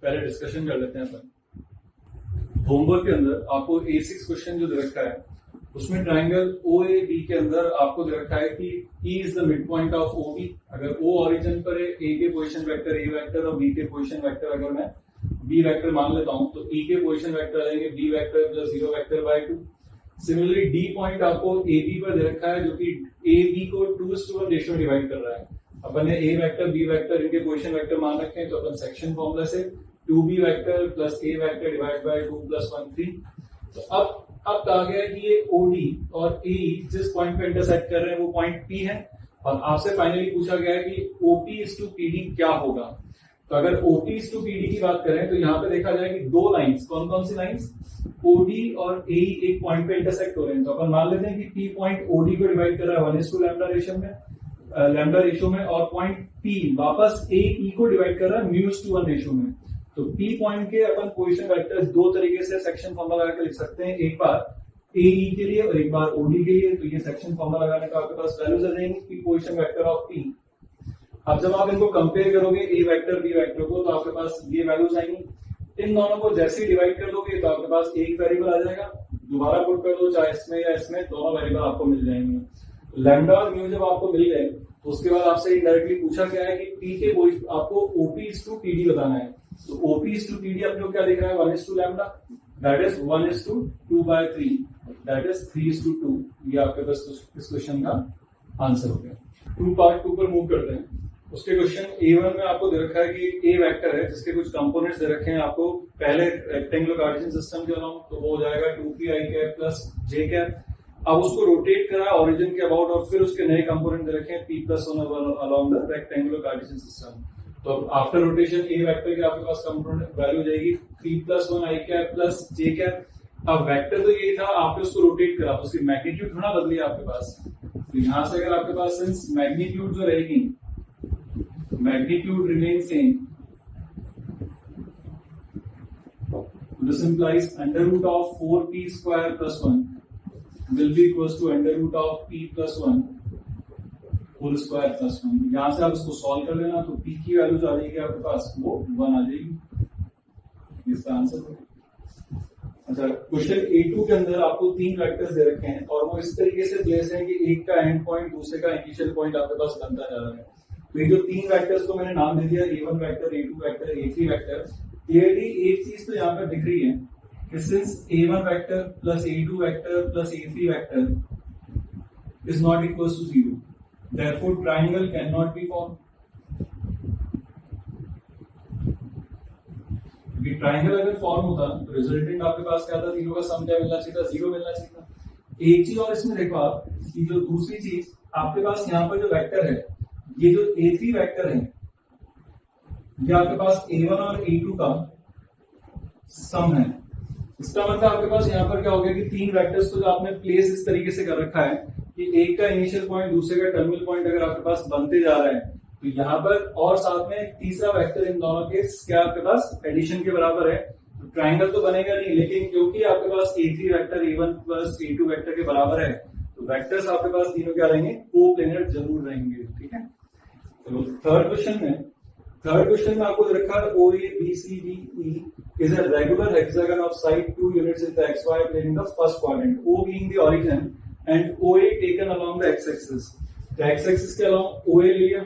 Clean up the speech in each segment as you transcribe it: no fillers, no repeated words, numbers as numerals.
पहले डिस्कशन कर लेते हैं अपन। होमवर्क के अंदर आपको A6 क्वेश्चन जो दे रखा है उसमें ट्राइंगल OAB के अंदर आपको दे रखा है कि E is the mid point of OB। अगर O ओरिजिन पर है, A के पोजीशन वेक्टर A वेक्टर और B के पोजीशन वेक्टर अगर मैं B वेक्टर मान लेता हूं तो E के पोजीशन वेक्टर आएंगे B vector plus 0 vector by 2। Similarly D point आपको AB पर दे रखा है जो कि AB को 2:1 रेशियो में डिवाइड कर रहा है। अपन ने A वेक्टर B वेक्टर इनके पोजीशन वेक्टर मान रखे हैं तो अपन सेक्शन फॉर्मूला से 2B vector plus A vector divide bye 2 plus 1 3। तो अब कहा गया है कि ये OD और AE जिस पॉइंट पे इंटरसेक्ट कर रहे हैं वो पॉइंट P है और आपसे फाइनली पूछा गया है कि OP is to PD क्या होगा। तो अगर OP is to PD की बात करें तो यहाँ पे देखा जाए कि दो लाइंस, कौन कौन सी लाइंस, OD और AE एक पॉइंट पे इंटरसेक्ट हो रहे हैं। तो अपन मान लेते हैं कि P पॉइंट OD को डिवाइड कर रहा है 1:λ रेशियो में और पॉइंट P वापस AE को डिवाइड कर रहा है μ/1 रेशियो में। तो P पॉइंट के अपन पोजीशन वेक्टर्स दो तरीके से सेक्शन फॉर्मूला लगा के लिख सकते हैं, एक बार AE के लिए और एक बार OD के लिए। तो ये सेक्शन फॉर्मूला लगाने का आपके पास वैल्यूज आ जाएंगी P position vector of P। अब जब आप इनको कंपेयर करोगे A वेक्टर B वेक्टर को तो आपके पास ये वैल्यूज आएंगी। इन दोनों को जैसे ही डिवाइड कर दोगे तो आपके पास एक वेरिएबल आ जाएगा, दोबारा पुट कर दो चाहे इसमें या इसमें, दोनों वेरिएबल आपको मिल जाएंगे। लैम्डा और म्यू जब आपको मिल गए तो उसके बाद आपसे इनडायरेक्टली पूछा गया है कि P के आपको OP is to PD बताना है। तो OP is to PD अपने को क्या दिख रहा है 1:λ, दैट इज 1:2/3, दैट इज 3:2। ये आपके पास इस क्वेश्चन का आंसर हो गया। पार्ट 2 पर मूव करते हैं। उसके क्वेश्चन A1 में आपको दे रखा है कि A वेक्टर है जिसके कुछ कंपोनेंट्स दे रखे हैं आपको पहले रेक्टेंगुलर कार्टेशियन सिस्टम के अलाउंग, तो वो हो जाएगा 2pi प्लस j। अब उसको रोटेट करा ओरिजिन के अबाउट और फिर उसके नए कंपोनेंट दे रखे हैं p+1 along the rectangular Cartesian system. तो आफ्टर रोटेशन A वेक्टर के आपके पास कंपोनेंट वैल्यू जाएगी p+1 i प्लस j। अब वेक्टर तो यही था, आपने उसको रोटेट करा तो उसकी मैग्नीट्यूड थोड़ा बदली आपके पास। तो यहां से अगर आपके पास सिंस मैग्नीट्यूड जो रहेगी, magnitude remain same, this implies √4p² + 1 will be equals to √p+1 whole square plus 1। यहां से आप इसको सॉल्व कर लेना तो P की वैल्यू जो आ जाएगी आपके पास वो 1 आ जाएगी। इसका आंसर है। अच्छा, क्वेश्चन A2 के अंदर आपको 3 वेक्टर्स दे रखे हैं और वो इस तरीके से प्लेस है कि एक का एंड पॉइंट दूसरे का इनिशियल पॉइंट आपके पास बनता जा रहा है। तो ये जो 3 वेक्टर्स को मैंने नाम दे दिया A1 vector, A2 vector, A3 vector, clearly एक चीज तो यहाँ पर दिख रही है कि since A1 vector plus A2 vector plus A3 vector is not equals to 0, therefore triangle cannot be formed। क्योंकि ट्राइंगल अगर फॉर्म होता तो रिजल्टेंट आपके पास क्या था, तीनों का सम क्या मिलना चाहिए था, 0 मिलना चाहिए था। एक चीज और इसमें देखो आप कि जो दूसरी चीज आपके पास यहाँ पर जो वेक्टर है, ये जो A3 वेक्टर है ये आपके पास A1 और A2 का सम है। इसका मतलब आपके पास यहाँ पर क्या हो गया कि 3 वेक्टर्स को जो आपने प्लेस इस तरीके से कर रखा है कि एक का इनिशियल पॉइंट दूसरे का टर्मिनल पॉइंट अगर आपके पास बनते जा रहा है तो यहाँ पर और साथ में तीसरा वेक्टर इन दोनों के क्या आपके पास एडिशन के बराबर है। तो ट्राइंगल तो बनेगा नहीं, लेकिन क्योंकि आपके पास A3 vector A1 plus A2 vector के बराबर है तो वेक्टर्स आपके पास तीनों क्या रहेंगे, कोप्लेनर जरूर रहेंगे। ठीक है, तो थर्ड क्वेश्चन में आपको रखा है OABCDE is a regular hexagon of side 2 units in the XY plane in the first quadrant, O being the origin and OA taken along the x-axis। तो x-axis के along OA ले लिया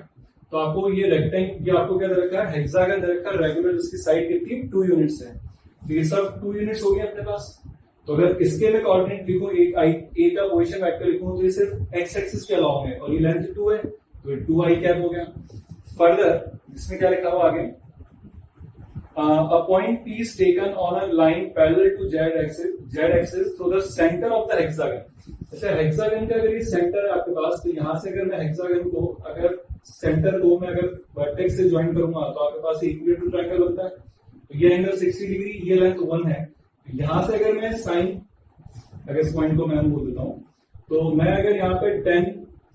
तो आपको ये रेक्टेंगल, ये आपको क्या दे रखा है, हेक्सागन दे रखा है रेगुलर, जिसकी साइड कितनी 2 यूनिट्स है। तो ये सब 2 यूनिट्स हो गए अपने पास। तो अगर इसके में कोऑर्डिनेट लिखो, एक A का पोजीशन वेक्टर लिखूं तो ये सिर्फ x-axis के along है और ये लेंथ 2 है तो 2i हो गया। फर्दर इसमें क्या लिखा हुआ आगे, a point P is taken on a line parallel to z-axis through the center of the hexagon। अच्छा, हेक्सागन का अगर ये सेंटर है आपके पास तो यहां से अगर मैं हेक्सागन को अगर सेंटर 2 में अगर वर्टेक्स से ज्वाइन करूंगा तो आपके पास इक्विलेटरल ट्रायंगल बनता है। तो ये एंगल 60 डिग्री, ये लेंथ 1 है। तो यहां से अगर मैं साइन, अगर इस पॉइंट को मैं बोल देता हूं तो मैं अगर यहाँ पे 10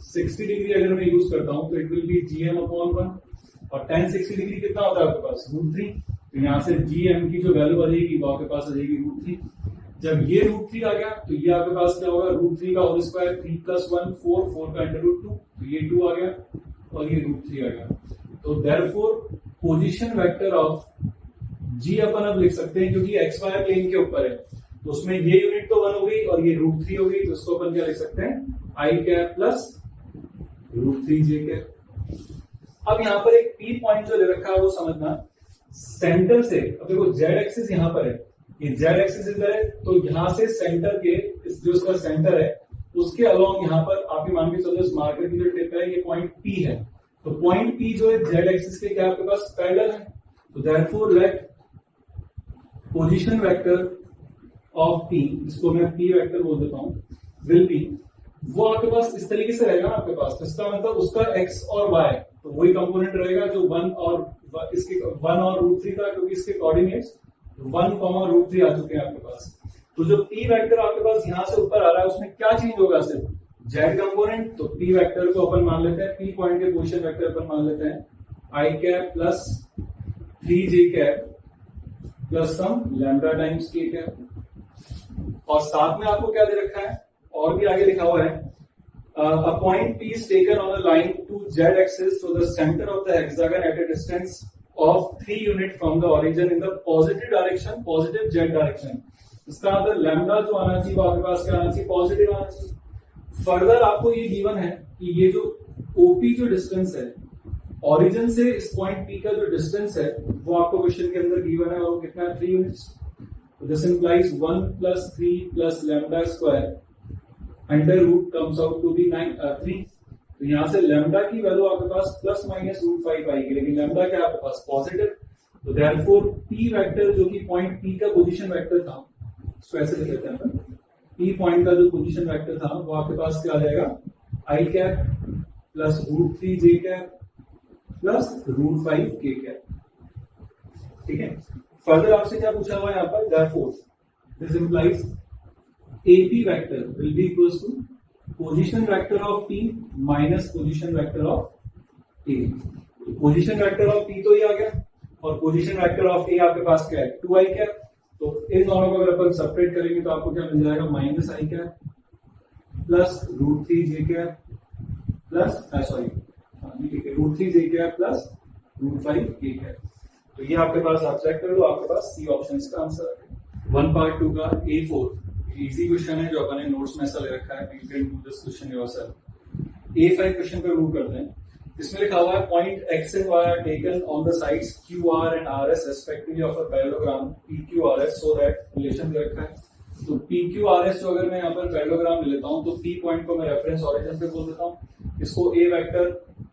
60 डिग्री अगर मैं यूज करता हूं तो इट विल बी gm/1 और 10 60 डिग्री कितना होता है आपके पास √3। तो यहाँ से gm की जो वैल्यू आ जाएगी वो आपके पास आ जाएगी √3। जब ये √3 आ गया तो ये आपके पास क्या होगा, √3 का होल स्क्वायर 3 + 1 4 का √2, तो ये 2 आ गया और ये √3 आ गया। तो देयरफॉर पोजीशन वेक्टर ऑफ जी अपन अब लिख सकते हैं क्योंकि एक्स वाई प्लेन के ऊपर है, तो उसमें ये यूनिट तो 1 हो गई और ये √3 हो गई, तो उसको अपन क्या लिख सकते हैं आई कैप प्लस √3 जे कैप। अब यहाँ पर एक पी पॉइंट जो ले रखा है वो समझना, सेंटर से, अब देखो जेड एक्सिस यहाँ पर है, ये जेड एक्सिस इधर है, तो यहां से सेंटर के जो इसका सेंटर है उसके अलोंग यहाँ पर आप ही मान के चलो इस मार्कर की जो टिप है ये पॉइंट पी है, तो पॉइंट पी जो है जेड एक्सिस के क्या आपके पास पैरेलल है, तो therefore let position vector of P, इसको मैं पी वेक्टर बोल देता हूं, विल बी, वो आपके पास इस तरीके से रहेगा ना आपके पास, इसका मतलब उसका एक्स और वाई तो वही कंपोनेंट रहेगा जो 1 और इसके 1 और √3 था, क्योंकि इसके कोऑर्डिनेट्स 1, √3 आ चुके हैं आपके पास। तो जो पी वेक्टर आपके पास यहां से ऊपर आ रहा है उसमें क्या चेंज होगा, सिर्फ जेड कंपोनेंट, तो पी वेक्टर को अपन मान लेते हैं, पी पॉइंट के पोजीशन वेक्टर अपन मान लेते हैं आई कैप प्लस 3 जे कैप प्लस सम लैम्डा टाइम्स के कैप, और साथ में आपको क्या दे रखा है और भी आगे लिखा हुआ है, a point P is taken on a line to z axis to the center of the hexagon at a distance of 3 unit from the origin in the positive direction, positive z direction। इसका मतलब lambda जो आना चाहिए वो आपके पास क्या आना चाहिए, पॉजिटिव आना चाहिए। फर्दर आपको ये गिवन है कि ये जो ओपी जो डिस्टेंस है ओरिजिन से इस पॉइंट पी का जो डिस्टेंस है वो आपको क्वेश्चन के अंदर गिवन है, और वो कितना है 3 units. This implies 1 + 3 + lambda square under root comes out to be 3। तो यहां से लैम्डा की वैल्यू आपके पास ±√5 आएगी, लेकिन लैम्डा क्या आपके पास पॉजिटिव, तो देयरफॉर पी वेक्टर जो कि पॉइंट पी का पोजीशन वेक्टर था, इसको ऐसे लिख लेते हैं, पी पॉइंट का जो पोजीशन वेक्टर था वो आपके पास क्या आ जाएगा आई कैप प्लस √3 जे कैप प्लस √5 के कैप। ठीक है, फर्दर आपसे क्या पूछा हुआ है यहाँ पर, therefore this implies AP vector will be equals to position vector of P minus position vector of A। Position vector of P तो ये आ गया, और पोजीशन वेक्टर ऑफ A आपके पास क्या है 2i कैप, तो इन दोनों को अगर अपन सेपरेट करेंगे तो आपको क्या मिल जाएगा -i cap plus √3 J cap plus ठीक है √3 जे कैप प्लस √5 के कैप। तो ये आपके पास आप चेक कर लो, आपके पास सी ऑप्शन का आंसर है। 1 पार्ट 2 का A4 इजी क्वेश्चन है जो अपने नोट्स में ऐसा ले रखा है, you can do this question yourself. A5 question पे मूव करते हैं। इसमें लिखा हुआ है point x and y are taken on the sides QR and RS respectively of a parallelogram PQRS so that relation दे रखा है। तो PQRS जो अगर मैं यहाँ पर पैरेललोग्राम ले लेता हूँ तो P पॉइंट को मैं रेफरेंस ओरिजिन पे बोल देता हूँ, इसको A वेक्टर,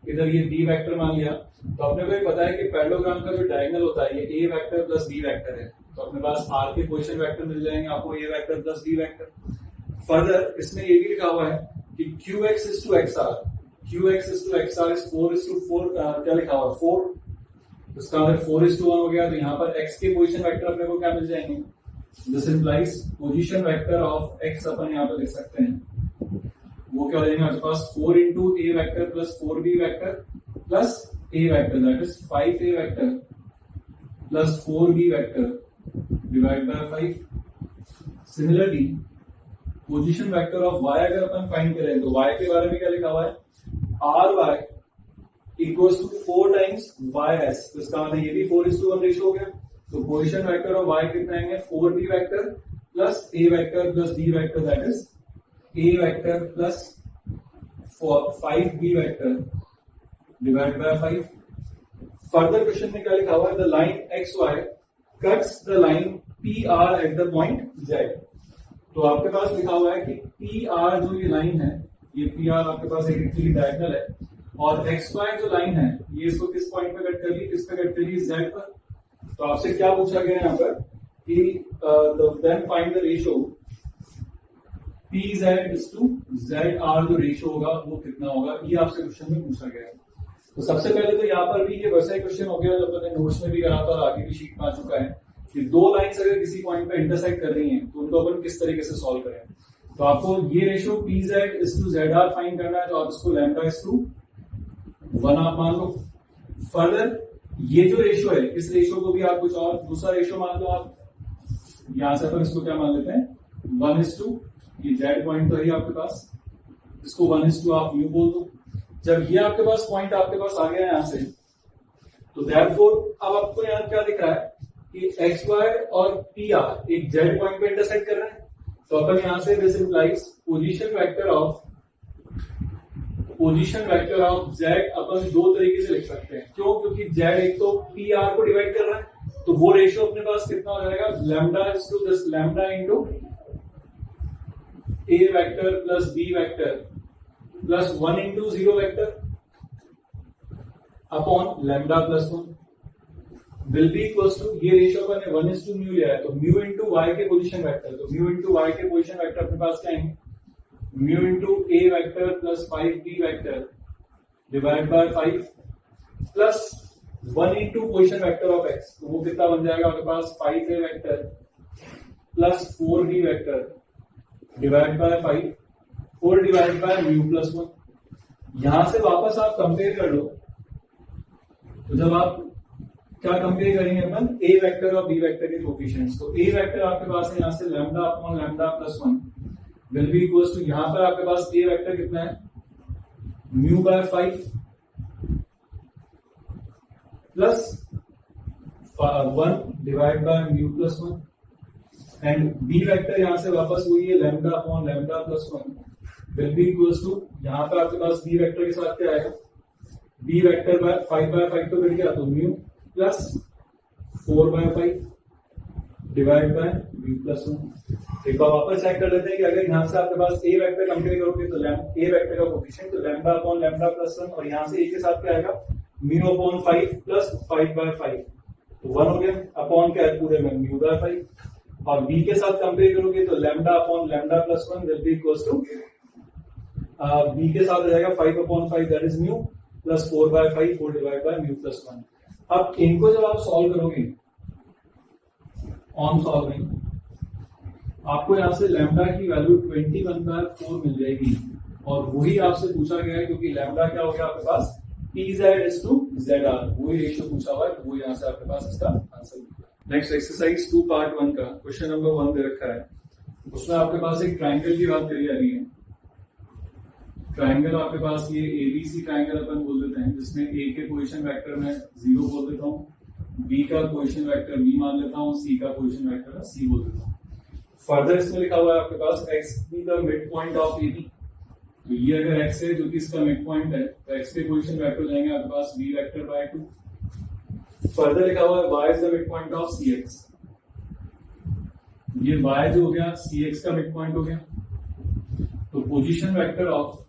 इधर ये B वेक्टर मान लिया। तो अपने को ये पता है कि पैरेललोग्राम का जो डायगोनल होता है ये A vector plus B vector है, तो अपने पास R के पोजीशन वेक्टर मिल जाएंगे आपको A vector plus B vector. Further इसमें ये भी लिखा हुआ है कि QX is to XR, QX is to XR is 4 is to 4, क्या लिखा हुआ है 4, इसका अगर 4 is to 1 हो गया तो यहाँ पर X के पोजीशन वेक्टर अपने को क्या मिल जाएंगे, this implies position vector of X अपन यहाँ पर लिख सकते हैं, वो क्या हो जाएगा आपके पास 4 into A vector plus 4B vector plus A vector, that is 5A vector plus 4B vector divide by 5। Similarly position vector of y अगर अपन फाइंड करें तो y के बारे में क्या लिखा हुआ है ry equals to 4 times ys, तो इसका मतलब ये भी 4:1 रेशियो हो गया। तो पोजीशन वेक्टर ऑफ y कितना आएंगे 4B vector plus A vector plus B vector, that is A vector plus 5B vector divide by 5। Further question में क्या लिखा हुआ है, the line XY cuts the line PR at the point Z। तो आपके पास लिखा हुआ है कि PR जो ये लाइन है, ये PR आपके पास एक एक्चुअली डायगोनल है, और XY जो लाइन है ये इसको किस पॉइंट पे कट कर ली, किस पे कट कर ली, Z पर। तो आपसे क्या पूछा गया यहाँ पर कि then find the ratio PZ is to ZR, जो रेशियो होगा वो कितना होगा, ये आपसे क्वेश्चन में पूछा गया है। तो सबसे पहले तो यहाँ पर भी ये वैसा ही क्वेश्चन हो गया जो अपने नोट्स में भी करा था और आगे भी शीट में आ चुका है कि दो लाइंस अगर किसी पॉइंट पे इंटरसेक्ट कर रही हैं तो उनको अपन किस तरीके से सॉल्व करें। तो आपको ये ratio PZ is to ZR find करना है, तो आप इसको लैम्डा is to 1 आप मान लो। फर्दर ये जो रेशियो है इस रेशियो को भी आप कुछ और दूसरा रेशियो मान लो, आप यहां से अपन इसको क्या मान लेते हैं 1:, ये Z पॉइंट तो है आपके पास, इसको 1:, आप यू बोल दो। जब ये आपके पास पॉइंट आपके पास आ गया यहां से, तो देयरफॉर अब आपको यहाँ क्या दिख रहा है कि एक्स वाई और पी आर एक जेड पॉइंट पे इंटरसेक्ट कर रहे हैं, तो अपन यहां से this implies position vector of Z अपन दो तरीके से लिख सकते हैं। क्यों? क्योंकि जेड एक तो पी आर को डिवाइड कर रहा है, तो वो रेशियो अपने पास कितना हो जाएगा, lambda is to this lambda into A vector plus B vector plus 1 into 0 vector upon lambda plus 1 will be equals to, ये रेशियो अपन ने 1:μ लिया है, तो म्यू इंटू वाई के पोजीशन वेक्टर, तो म्यू इंटू वाई के पोजीशन वेक्टर अपने पास क्या है, mu into A vector plus 5b vector divide by 5 plus 1 into position vector of x, तो वो कितना बन जाएगा आपके पास 5a vector plus 4b vector divide by 5 4 divide by mu plus 1। यहां से वापस आप कंपेयर कर लो, तो जब आप क्या कंपेयर करेंगे अपन, ए वेक्टर और बी वेक्टर के कोफिशिएंट्स, तो ए वेक्टर आपके पास है यहां से lambda upon lambda plus 1 will be equals to, यहां पर आपके पास ए वेक्टर कितना है, mu by 5 plus 1 divide by mu plus 1 and B vector यहां से वापस वही है lambda upon lambda plus 1 will be equals to, यहां पर आपके पास बी वेक्टर के साथ क्या आएगा, बी वेक्टर बाय 5/5 तो मिल गया, तो mu plus 4/5 divide by mu plus 1। एक बार वापस चेक कर लेते हैं कि अगर यहां से आपके पास ए वेक्टर कंपेयर करोगे तो ए वेक्टर का कोफिशिएंट तो लैम्डा अपॉन लैम्डा प्लस 1, और यहां से ए के साथ क्या आएगा, म्यू अपॉन 5 प्लस 5/5, तो 1 हो गया अपॉन क्या है पूरे में म्यू बाय 5, और बी के साथ कंपेयर करोगे तो lambda upon lambda plus 1 will be equals to, B के साथ आ जाएगा 5/5 that is mu plus 4/5 4 divide by mu plus 1। अब इनको जब आप सॉल्व करोगे ऑन सॉल्विंग, आपको यहां से लैम्डा की वैल्यू 21/4 मिल जाएगी, और वही आपसे पूछा गया है क्योंकि लैम्डा क्या हो गया आपके पास, PZ/ZR, वही रेशियो पूछा हुआ है, तो वो यहां से आपके पास इसका आंसर। नेक्स्ट एक्सरसाइज 2 पार्ट 1 का क्वेश्चन नंबर 1 दे रखा है, उसमें आपके पास एक ट्राइंगल की बात करी जा रही है। ट्राइंगल आपके पास ये एबीसी ट्राइंगल अपन बोल देते हैं, जिसमें ए के पोजीशन वेक्टर में 0 बोल देता हूँ, बी का पोजीशन वेक्टर बी मान लेता हूँ, सी का पोजीशन वेक्टर सी बोल देता हूँ। फर्दर इसमें लिखा हुआ है आपके पास X be the mid point of AB, तो ये अगर एक्स है जो कि इसका मिड पॉइंट है, तो एक्स के पोजीशन वेक्टर जाएंगे आपके पास बी वेक्टर बाय 2। फर्दर लिखा हुआ है Y is the mid point of C X, ये वाई जो हो गया सी एक्स का मिड पॉइंट हो गया, तो पोजीशन वेक्टर ऑफ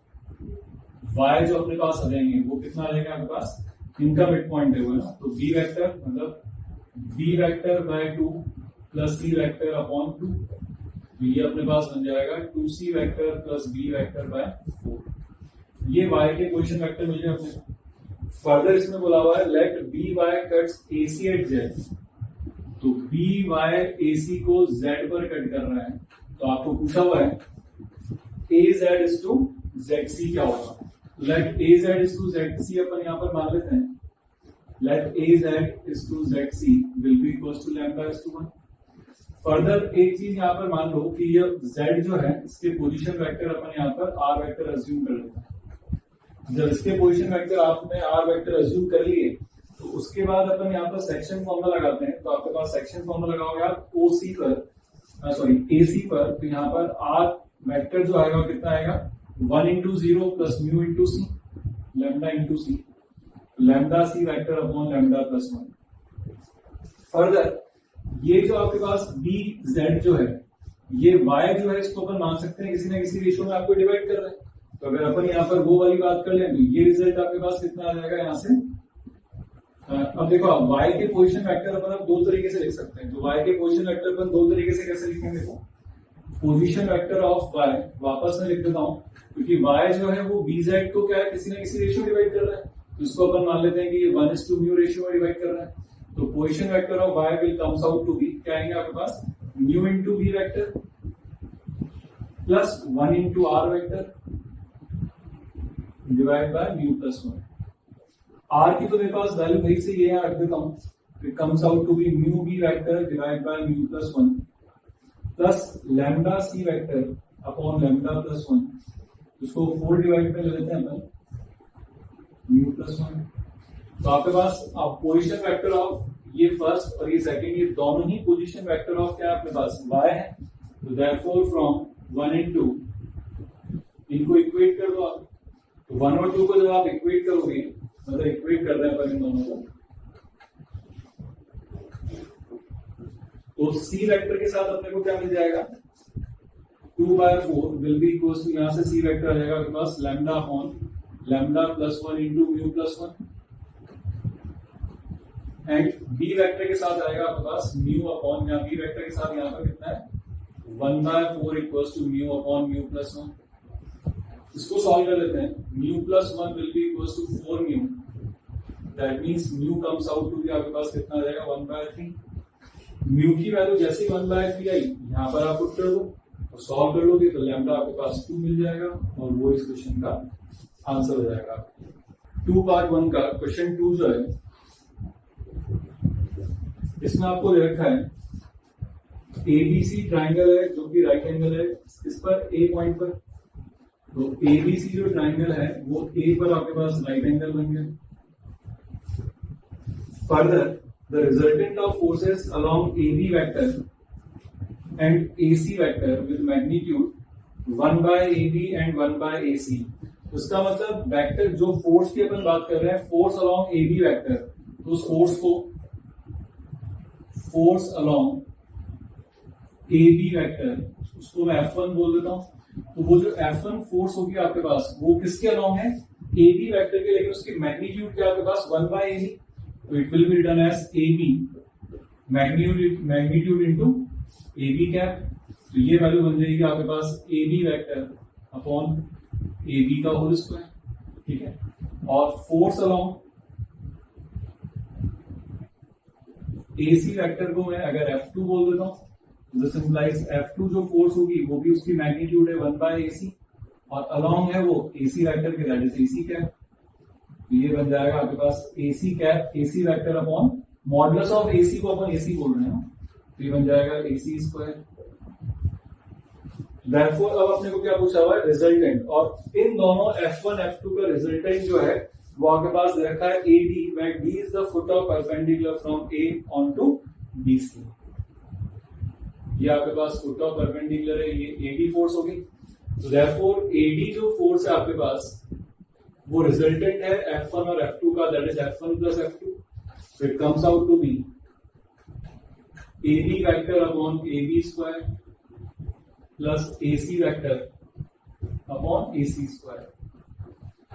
वाई जो अपने पास आ जाएंगे वो कितना आ जाएगा आपके पास, इनका मिड पॉइंट है वो ना, तो बी वेक्टर मतलब B vector by 2 plus C vector upon 2, तो ये अपने पास बन जाएगा 2c vector plus B vector by 4। ये y के पोजीशन वेक्टर मिल गए अपने। फर्दर इसमें बोला हुआ है let B Y cuts AC at Z, तो बी वाई AC को z पर कट कर रहा है, तो आपको पूछा हुआ है AZ इज टू ZC क्या होगा, let AZ is to ZC अपन यहां पर मान लेते हैं, let AZ is to ZC will be equals to lambda is to 1। Further एक चीज यहाँ पर मान लो कि ये z जो है इसके पोजीशन वेक्टर अपन यहाँ पर r वेक्टर अज्यूम कर लेते हैं। जब इसके पोजीशन वेक्टर आपने r वेक्टर अज्यूम कर लिए, तो उसके बाद अपन यहाँ पर सेक्शन फॉर्मूला लगाते हैं, तो आपके पास सेक्शन फॉर्मूला लगाओगे आप OC पर AC पर, तो यहाँ पर r वेक्टर जो आएगा कितना आएगा 1 into 0 plus mu into C lambda into C, lambda C vector upon lambda plus 1। Further ये जो आपके पास बी जेड जो है, ये वाई जो है इसको अपन मान सकते हैं किसी ना किसी रेशियो में आपको डिवाइड कर रहे हैं, तो अगर अपन यहाँ पर वो वाली बात कर लें तो ये रिजल्ट आपके पास कितना आ जाएगा यहाँ से। अब देखो आप वाई के पोजीशन वेक्टर अपन आप दो तरीके से लिख सकते हैं, तो वाई के पोजीशन वेक्टर अपन दो तरीके से कैसे लिखेंगे, देखो पोजीशन वेक्टर ऑफ वाई वापस में लिख देता हूँ, क्योंकि वाई जो है वो बी जेड को क्या है किसी ना किसी रेशियो डिवाइड कर रहा है, तो इसको अपन मान लेते हैं कि ये 1:μ रेशियो में डिवाइड कर रहा है, तो position vector of y will comes out to be, क्या आएंगे आपके पास mu into B vector plus 1 into R vector divide by mu plus 1। R की तो मेरे पास वैल्यू वही से ये रख देता हूं, it comes out to be mu B vector divide by mu plus 1 plus lambda C vector upon lambda plus 1, इसको 4 डिवाइड में ले लेते हैं म्यू प्लस 1। तो आपके पास पोजीशन वेक्टर ऑफ ये फर्स्ट और ये सेकंड, ये दोनों ही पोजीशन वेक्टर ऑफ क्या है अपने पास y है। तो देयरफॉर फ्रॉम 1 and 2 इनको इक्वेट कर दो आप। तो 1 और 2 को जब आप इक्वेट करोगे, मतलब इक्वेट कर रहे हैं इन दोनों को, तो सी वेक्टर के साथ अपने को क्या मिल जाएगा, 2/4 विल बी इक्वल टू, यहां से सी वेक्टर आ जाएगा आपके पास lambda upon lambda plus 1 into mu plus 1, and B vector के साथ आएगा आपके पास म्यू अपॉन, यहाँ बी वेक्टर के साथ यहाँ पर कितना है 1/4 equal to mu upon mu plus 1। इसको सॉल्व कर लेते हैं। Mu plus 1 will be equal to 4 mu, that means mu comes out to be आपके पास कितना आ जाएगा 1/3। म्यू की वैल्यू जैसे 1/3 आई, यहाँ पर आप पुट कर दो और सॉल्व कर लोगे तो लैम्डा आपके पास 2 मिल जाएगा और वो इस क्वेश्चन का आंसर हो जाएगा। 2 पार्ट 1 का क्वेश्चन 2 जो है, इसमें आपको दे रखा है एबीसी ट्राइंगल है जो कि राइट एंगल है इस पर ए पॉइंट पर। तो एबीसी जो ट्राइंगल है वो ए पर आपके पास राइट एंगल बन गया। Further the resultant of forces along AB vector and AC vector with magnitude 1/AB and 1/AC। उसका मतलब वेक्टर जो फोर्स की अपन बात कर रहे हैं, फोर्स अलोंग AB वेक्टर, तो उस फोर्स को फोर्स अलोंग AB वेक्टर उसको मैं F1 बोल देता हूं। तो वो जो F1 फोर्स होगी आपके पास वो किसके अलोंग है, AB वेक्टर के, लेकिन उसकी मैग्नीट्यूड क्या आपके पास 1/AB, तो it will be written as AB magnitude into AB cap. तो ये वैल्यू बन जाएगी आपके पास AB वेक्टर अपॉन AB का होल स्क्वायर, ठीक है। और फोर्स अलोंग AC वेक्टर को मैं अगर F2 बोल देता हूं, दिस इंप्लाइज F2 जो फोर्स होगी वो भी उसकी मैग्नीट्यूड है 1/AC, और अलोंग है वो AC वेक्टर के, दैट इज AC कैप। तो ये बन जाएगा आपके पास AC cap AC vector upon modulus of AC को अपन AC बोल रहे हैं, तो ये बन जाएगा AC स्क्वायर। देयरफॉर अब अपने को क्या पूछा हुआ है, रिजल्टेंट, और इन दोनों F1 F2 का रिजल्टेंट जो है वो आपके पास दे रखा है AD, where D is the foot of perpendicular from A onto BC। ये आपके पास फुट ऑफ परपेंडिकुलर है, ये AD फोर्स होगी। तो देयरफॉर AD जो फोर्स है आपके पास वो रिजल्टेंट है F1 और F2 का, that is F1 plus F2। So it comes out to be AB vector upon AB square plus AC vector upon AC square.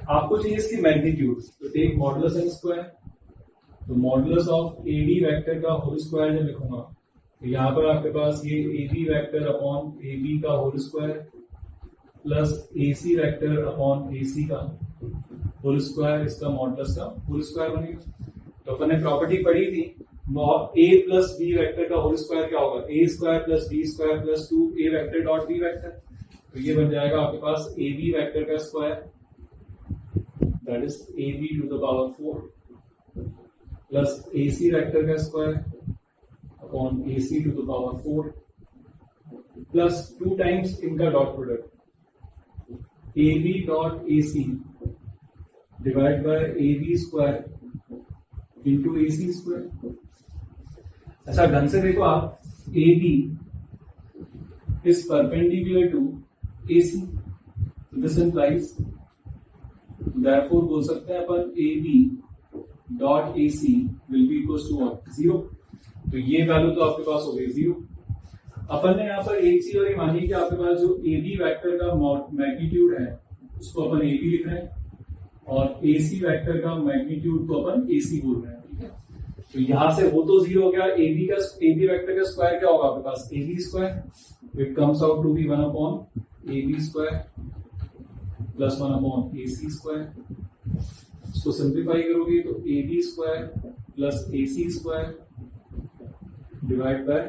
आपको चाहिए इसकी मैग्नीट्यूड, तो टेक मॉडुलस n स्क्वायर। तो मॉडुलस ऑफ AD वेक्टर का whole square जब लिखूंगा तो यहां पर आपके पास ये AB वेक्टर अपॉन AB का whole square plus AC vector upon AC का होल स्क्वायर, इसका मॉडुलस का होल स्क्वायर बनेगा। तो अपन ने प्रॉपर्टी पढ़ी थी, A प्लस B वेक्टर का होल स्क्वायर क्या होगा, A square plus B square plus 2A vector dot B vector. तो ये बन जाएगा आपके पास AB वेक्टर का square, that is AB to the power 4 plus AC vector का square upon AC to the power 4 plus 2 times इनका dot product AB dot AC divide by AB square into AC square. अच्छा ढंग से देखो आप, AB is perpendicular to AC, this implies, therefore बोल सकते हैं अपन AB dot AC will be equal to what, 0। तो ये वैल्यू तो आपके पास हो गई 0। अपन ने यहाँ पर एक चीज और ये मानी कि आपके पास जो AB वेक्टर का मैग्नीट्यूड है उसको अपन AB लिख रहे हैं और AC वेक्टर का मैग्नीट्यूड को अपन AC बोल रहे हैं, ठीक है। तो यहां से वो तो 0 हो गया, AB वेक्टर का स्क्वायर क्या होगा आपके पास AB square, it comes out to be 1 upon AB square plus 1 upon AC square. इसको सिंप्लीफाई करोगे तो AB square plus AC square divide by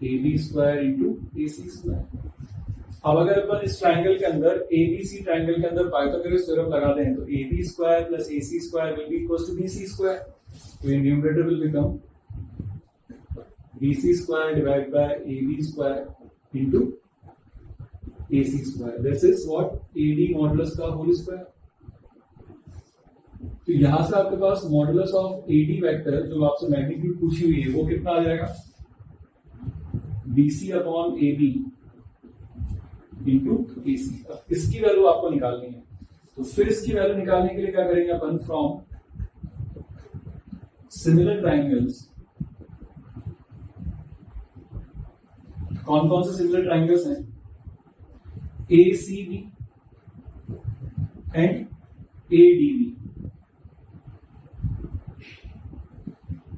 AB square into AC square. अब अगर अपन इस ट्राइंगल के अंदर ABC ट्राइंगल के अंदर पाइथागोरस थ्योरम लगा दें तो AB square plus AC square will be equal to BC square. तो ये numerator will become BC square divide by AB square into AC square. This is what AD modulus का whole square. तो यहां से आपके पास मॉडुलस ऑफ एडी वेक्टर जो आपसे मैग्नीट्यूड पूछी हुई है वो कितना आ जाएगा, BC upon AB into AC। अब इसकी वैल्यू आपको निकालनी है, तो फिर इसकी वैल्यू निकालने के लिए क्या करेंगे अपन, फ्रॉम सिमिलर ट्राइंगल्स। कौन कौन से सिमिलर ट्राइंगल्स हैं, ACB एंड ADB।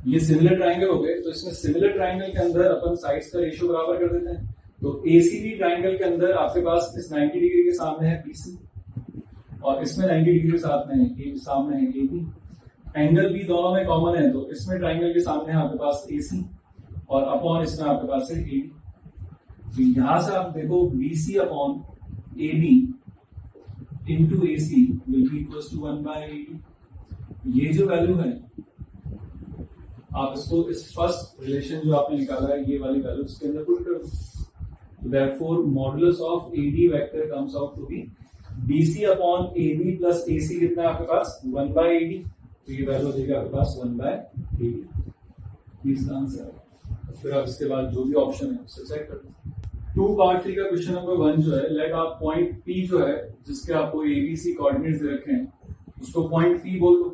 ये सिमिलर ट्राइंगल हो गए, तो इसमें सिमिलर ट्राइंगल के अंदर अपन साइड्स का रेशियो बराबर कर देते हैं। तो ACB ट्राइंगल के अंदर आपके पास इस 90 डिग्री के सामने है BC और इसमें 90 डिग्री के साथ में सामने है AB। एंगल भी दोनों में कॉमन है, तो इसमें ट्राइंगल के सामने है आपके पास AC और अपॉन इसमें आपके पास है AD। तो यहां से आप देखो BC upon AB into AC will be equal to 1/80। ये जो वैल्यू है आप इसको इस फर्स्ट रिलेशन जो आपने निकाला है ये वाली वैल्यू इसके अंदर पुट कर दो। Therefore modulus of AD vector comes out to be BC upon AB plus AC कितना है आपके पास 1/80। तो ये वैल्यू देगी आपके पास 1/80। इसका आंसर। फिर आप इसके बाद जो भी ऑप्शन है उससे चेक कर दो। 2 पार्ट 3 का क्वेश्चन नंबर 1 जो है, लेट आप पॉइंट P जो है जिसके आपको ABC कोऑर्डिनेट्स दे रखे हैं उसको पॉइंट P बोल दो।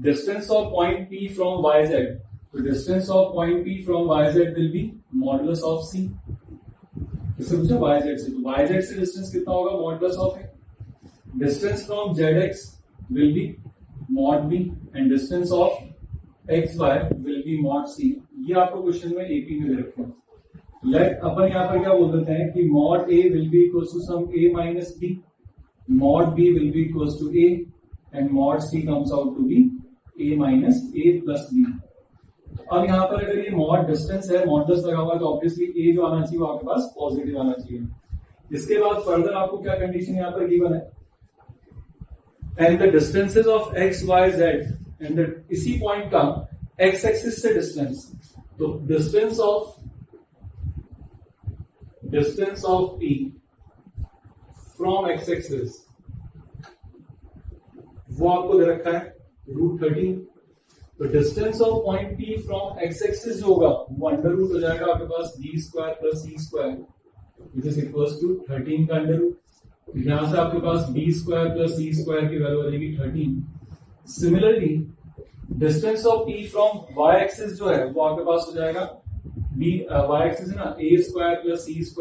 Distance of point P from YZ, तो distance of point P from YZ will be modulus of C। इससे पूछा YZ से, तो YZ से डिस्टेंस कितना होगा, modulus of A। Distance from ZX will be mod B and distance of XY will be mod C। ये आपको question में AP में दे रखे हैं। लेट अपन यहाँ पर क्या बोल देते हैं कि mod A will be equal to some A minus B, mod B will be equal to A and mod C comes out to be A minus A plus B। अब यहाँ पर अगर ये मॉड डिस्टेंस है, modulus लगा हुआ है, तो ऑब्वियसली A जो आना चाहिए वो आपके पास पॉजिटिव आना चाहिए। इसके बाद फर्दर आपको क्या कंडीशन यहाँ पर गिवन है, and the distances of X Y Z and इसी पॉइंट का X एक्सिस से डिस्टेंस, तो distance of P from X axis वो आपको दे रखा है √13। तो distance of point P from X axis जो होगा वो अंडर रूट हो जाएगा आपके पास B² plus C² which is equals to 13 का अंडर रूट। यहां से आपके पास B² प्लस C² की वैल्यू आ जाएगी 13। Similarly distance of P from Y axis जो है वो आपके पास हो जाएगा Y एक्सिस है ना, A² plus C²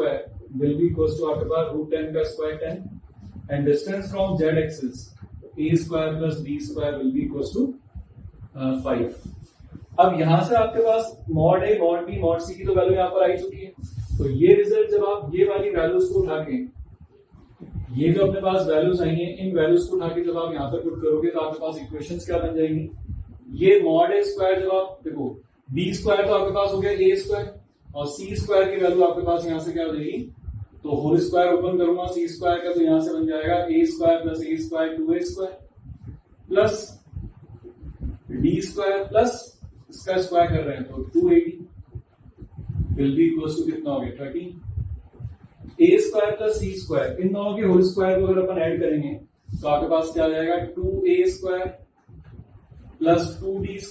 will be equals to आपके पास √10 का square 10 and distance from Z axis A² plus B² will be equals to 5। अब यहां से आपके पास mod A mod B mod C की तो वैल्यू यहाँ पर आई चुकी है। तो ये रिजल्ट जब आप ये वाली वैल्यूज को उठा के, ये जो अपने पास वैल्यूज आई हैं इन वैल्यूज को उठा के जब आप यहाँ पर पुट करोगे तो आपके पास इक्वेशंस क्या बन जाएंगी, ये मॉड A² जब आप देखो B² तो आपके पास हो गया A² और C² की वैल्यू आपके पास यहाँ से क्या हो जाएगी, तो होल स्क्वायर ओपन करूंगा C² का, तो यहां से बन जाएगा A² plus A² 2A² plus D² plus इसका स्क्वायर कर रहे हैं तो 280 विल बी इक्वल टू कितना हो गया 13। A² प्लस C², इन दोनों के होल स्क्वायर को अगर अपन ऐड करेंगे तो आपके पास क्या आ जाएगा 2A² प्लस 2D²,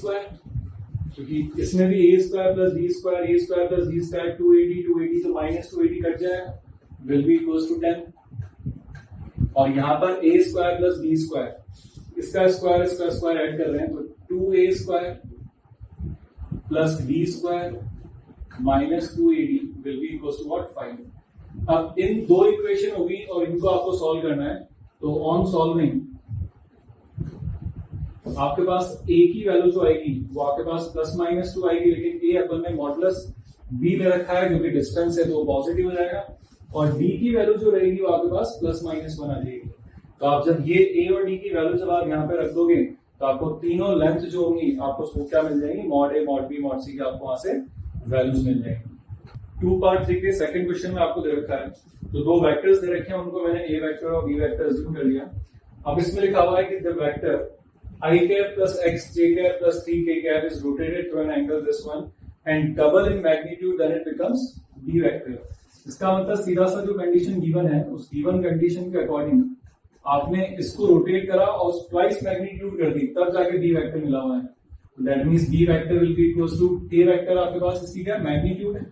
क्योंकि इसमें भी A² plus D², A² plus D² 280 तो माइनस 280 कट जाएगा विल बी इक्वल टू 10। और यहां पर A² प्लस B² इसका स्क्वायर ऐड कर रहे हैं तो 2A² plus B² minus 280 will be equal to what 5। अब इन दो इक्वेशन होगी और इनको आपको सॉल्व करना है, तो ऑन सॉल्विंग आपके पास A की वैल्यू जो आएगी वो आपके पास प्लस माइनस 2 आएगी, लेकिन A अपन ने मॉडुलस B ले रखा है क्योंकि डिस्टेंस है तो वो पॉजिटिव हो जाएगा, और D की वैल्यू जो रहेगी वो आपके पास प्लस माइनस 1 आ जाएगी। तो आप जब ये A और D की वैल्यू जब आप यहाँ पे रख दोगे तो आपको तीनों लेंथ जो होंगी आपको क्या मिल जाएंगी, mod A mod B mod C की आपको वहां से वैल्यूज मिल जाएंगी। 2 पार्ट 3 के सेकंड क्वेश्चन में आपको दे रखा है, तो दो वेक्टर्स दे रखे हैं, उनको मैंने A वेक्टर और B वेक्टर अज्यूम कर लिया। अब इसमें लिखा हुआ है कि the vector I cap plus X J cap plus 3K cap is rotated to an angle this one and double in magnitude, then it becomes B vector। इसका मतलब सीधा सा जो कंडीशन गिवन है उस गिवन कंडीशन के according आपने इसको रोटेट करा और ट्वाइस मैग्नीट्यूड कर दी, तब जाके बी वेक्टर मिला हुआ है। That means B vector will be equal to A vector, आपके पास इसकी क्या मैग्नीट्यूड है।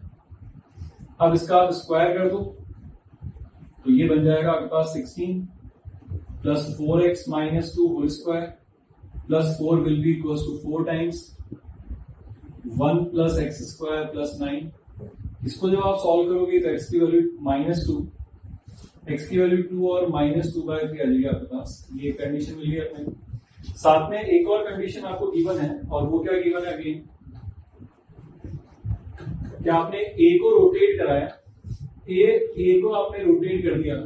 अब इसका आप स्क्वायर कर दो तो ये बन जाएगा आपके पास 16 plus 4x minus 2 whole square plus 4 will be equal to 4 times 1 plus X square plus 9। इसको जब आप सॉल्व करोगे तो x की वैल्यू -2, x की वैल्यू 2 और -2/3 आ जाएगी आपके पास। ये कंडीशन मिली है अपने। साथ में एक और कंडीशन आपको गिवन है, और वो क्या गिवन है अगेन, क्या आपने ए को रोटेट कराया, ए को आपने रोटेट कर दिया,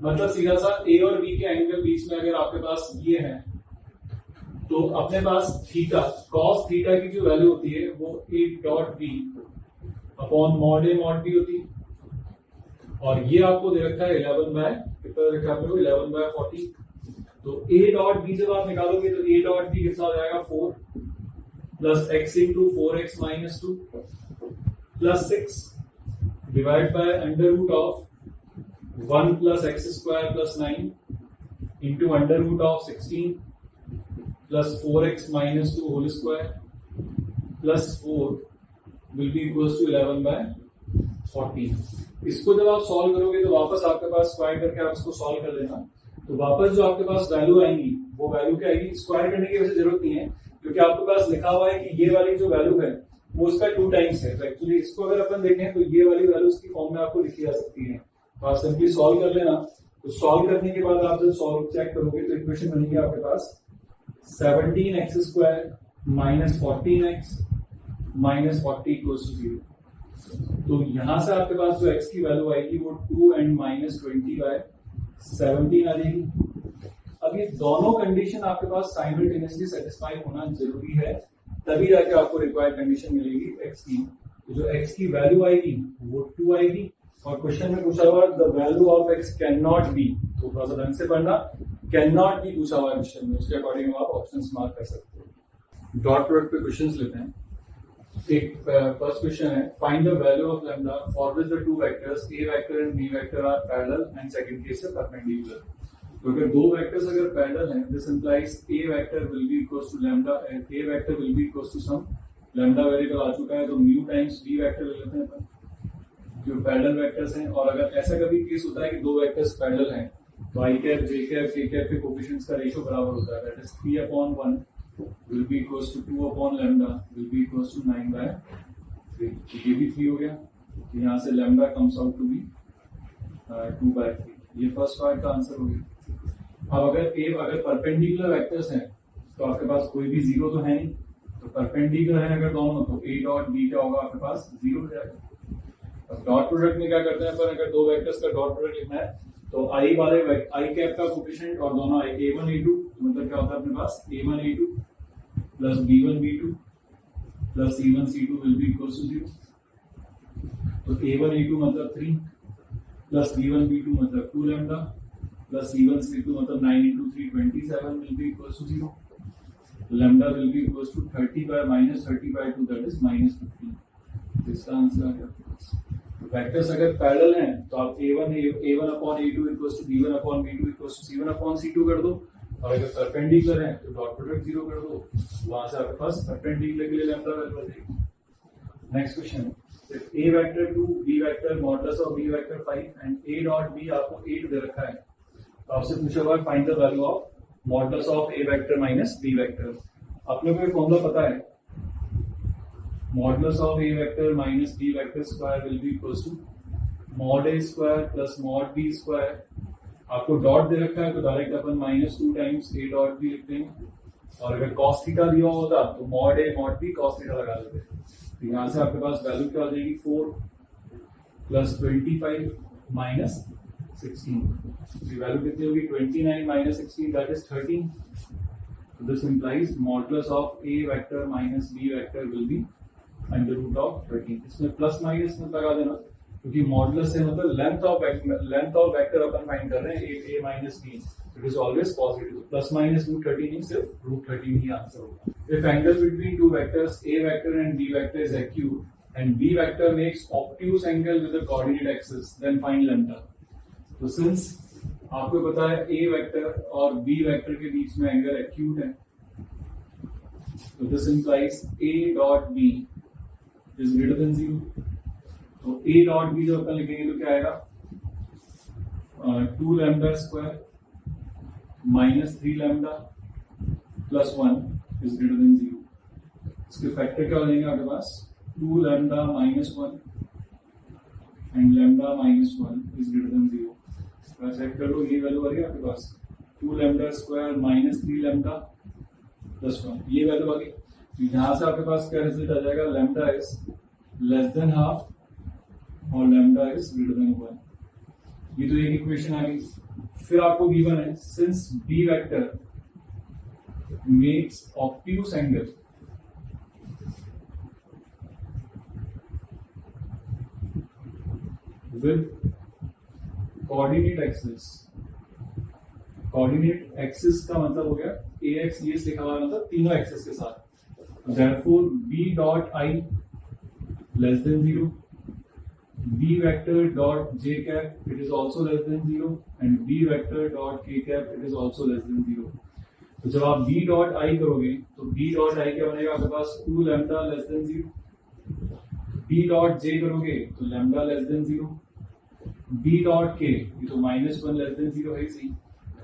मतलब सीधा सा ए और बी के एंगल बीच में अगर आपके पास ये है तो अपने पास थीटा, कॉस थीटा की जो वैल्यू होती है वो A dot B upon mod A mod B होती है। और ये आपको दे रखा है 11 बाय कितना दे रखा है आपको 11 बाय 40। तो ए डॉट बी जब आप निकालोगे तो ए डॉट बी कितना हो जाएगा 4 plus X into 4x minus 2 plus 6 divide by under root of 1 plus X square plus 9 into under root of 16 plus 4x minus 2 whole square plus 4 will be equal to 11 by 40। इसको जब आप solve करोगे तो वापस आपके पास square करके आप इसको सॉल्व कर देना, तो वापस जो आपके पास वैल्यू आएंगी वो वैल्यू क्या आएगी। स्क्वायर करने की वैसे जरूरत नहीं है क्योंकि आपके पास लिखा हुआ है कि ये वाली जो वैल्यू है वो उसका 2 टाइम्स है। तो एक्चुअली इसको अगर अपन देखें तो ये वाली वैल्यू उसकी फॉर्म में आपको लिखी जा सकती है। तो आप सिंपली सॉल्व कर लेना। तो सॉल्व करने के बाद आप जब सॉल्व चेक करोगे तो इक्वेशन बनेगी आपके पास 17x square minus 14x minus 40 equals to 0। तो यहां से आपके पास जो x की वैल्यू आएगी वो 2 एंड माइनस 20 बाय 17 आ जाएगी। अब ये दोनों कंडीशन आपके पास साइमल्टेनियसली सेटिस्फाई होना जरूरी है, तभी जाके आपको रिक्वायर्ड कंडीशन मिलेगी x की। तो जो x की वैल्यू आएगी वो 2 आएगी, और क्वेश्चन में पूछा हुआ the value of x can not be, तो थोड़ा सा ढंग से पढ़ना, कैन नॉट बी पूछा हुआ क्वेश्चन में, उसके अकॉर्डिंग आप ऑप्शंस मार्क कर सकते हो। डॉट प्रोडक्ट पे क्वेश्चंस लेते हैं। एक फर्स्ट क्वेश्चन है, find the value of lambda for which the two vectors A vector and B vector are parallel and second case है परपेंडिकुलर। तो अगर दो वेक्टर्स अगर पैरेलल हैं, this implies A vector will be equals to lambda and A vector will be equals to some lambda variable आ चुका है, तो म्यू टाइम्स बी वेक्टर ले लेते हैं अपन, जो पैरेलल वेक्टर्स हैं। और अगर ऐसा कभी केस होता है कि दो वेक्टर्स पैरेलल हैं तो आई कैप जे कैप के कैप के कोफिशिएंट्स का रेशियो बराबर होता है, that is 3/1 will be equals to 2 upon lambda will be equals to 9/3। ये भी 3 हो गया, तो यहाँ से lambda comes out to be 2/3। ये फर्स्ट पार्ट का आंसर हो गया। अब अगर परपेंडिकुलर वेक्टर्स हैं तो आपके पास कोई भी जीरो तो है नहीं, तो परपेंडिकुलर है अगर दोनों, तो a डॉट b क्या होगा आपके पास 0 हो जाएगा। अब डॉट प्रोडक्ट में क्या करते हैं, पर अगर दो वेक्टर्स का डॉट प्रोडक्ट लिखना है तो आई वाले आई कैप का कोफिशिएंट और दोनों a1 a2, मतलब क्या होता है अपने पास a1 a2 plus b1 b2 plus c1 c2 will be equal to 0। तो a1 a2 मतलब 3 प्लस b1 b2 मतलब 2 लैम्डा प्लस c1 c2 मतलब 9 into 3 27 will be equal to 0। Lambda will be equal to 30 by -30/2 that is -15। इसका answer आ गया। Vectors अगर parallel हैं तो आप a1 upon a2 equals to b1 upon b2 equals to c1 upon c2 कर दो, और अगर परपेंडिकुलर है तो डॉट प्रोडक्ट 0 कर दो, वहां से आपके पास परपेंडिकुलर के लिए लैम्डा वैल्यू आ जाएगी। Next question, a vector 2 b vector modulus of b vector 5 and a dot b आपको 8 दे रखा है, तो आपसे पूछा हुआ find the value of modulus of a vector minus b vector. अपने को फॉर्मूला पता है, modulus of a vector minus b vector square will be equals to mod a square plus mod b square. आपको dot दे रखा है तो direct अपन -2 टाइम्स a डॉट b लिखते हैं, और अगर cos थीटा दिया होता तो mod a mod b cos theta लगा देते। तो यहाँ से आपके पास वैल्यू क्या हो जाएगी 4 प्लस 25 माइनस 16। वैल्यू कितनी होगी 29 minus 16 that is 13। This implies modulus of a vector minus b vector will be under root of 13। इसमें प्लस माइनस में लगा देना, क्योंकि मॉडुलस से मतलब लेंथ ऑफ वेक्टर अपन फाइंड कर रहे हैं a minus b, it is always positive. Plus minus root 13 ही सिर्फ रूट 13 ही आंसर होगा। If angle between two vectors a vector and b vector is acute and b vector makes obtuse angle with the coordinate axis, then find lambda। तो since आपको पता है A vector और B vector के बीच में angle acute है, तो this implies A dot B is greater than 0। तो ए डॉट बी जब अपन लिखेंगे तो क्या आएगा, 2 lambda square minus 3 lambda plus 1 is greater than 0। इसके फैक्टर क्या हो जाएंगे आपके पास, 2 lambda minus 1 and lambda minus 1 is greater than 0। Check कर लो, ये वैल्यू आ रही है आपके पास 2 lambda square minus 3 lambda plus 1, ये वैल्यू आ गई। तो यहां से आपके पास क्या रिजल्ट आ जाएगा, lambda is less than half और लैम्डा इज ग्रेटर देन 1। ये तो एक इक्वेशन आ गई। फिर आपको गिवन है, since B vector makes obtuse angle with coordinate axis। coordinate axis का मतलब हो गया ax ये लिखा हुआ मतलब तीनों एक्सिस के साथ। therefore b dot I less than 0, b vector dot j cap it is also less than 0 and b vector dot k cap it is also less than 0। तो जब आप b dot I करोगे तो b dot I क्या बनेगा आपके पास, 2 lambda less than 0। b dot j करोगे तो lambda less than 0। b dot के ये तो माइनस 1 लेस देन 0 है सी,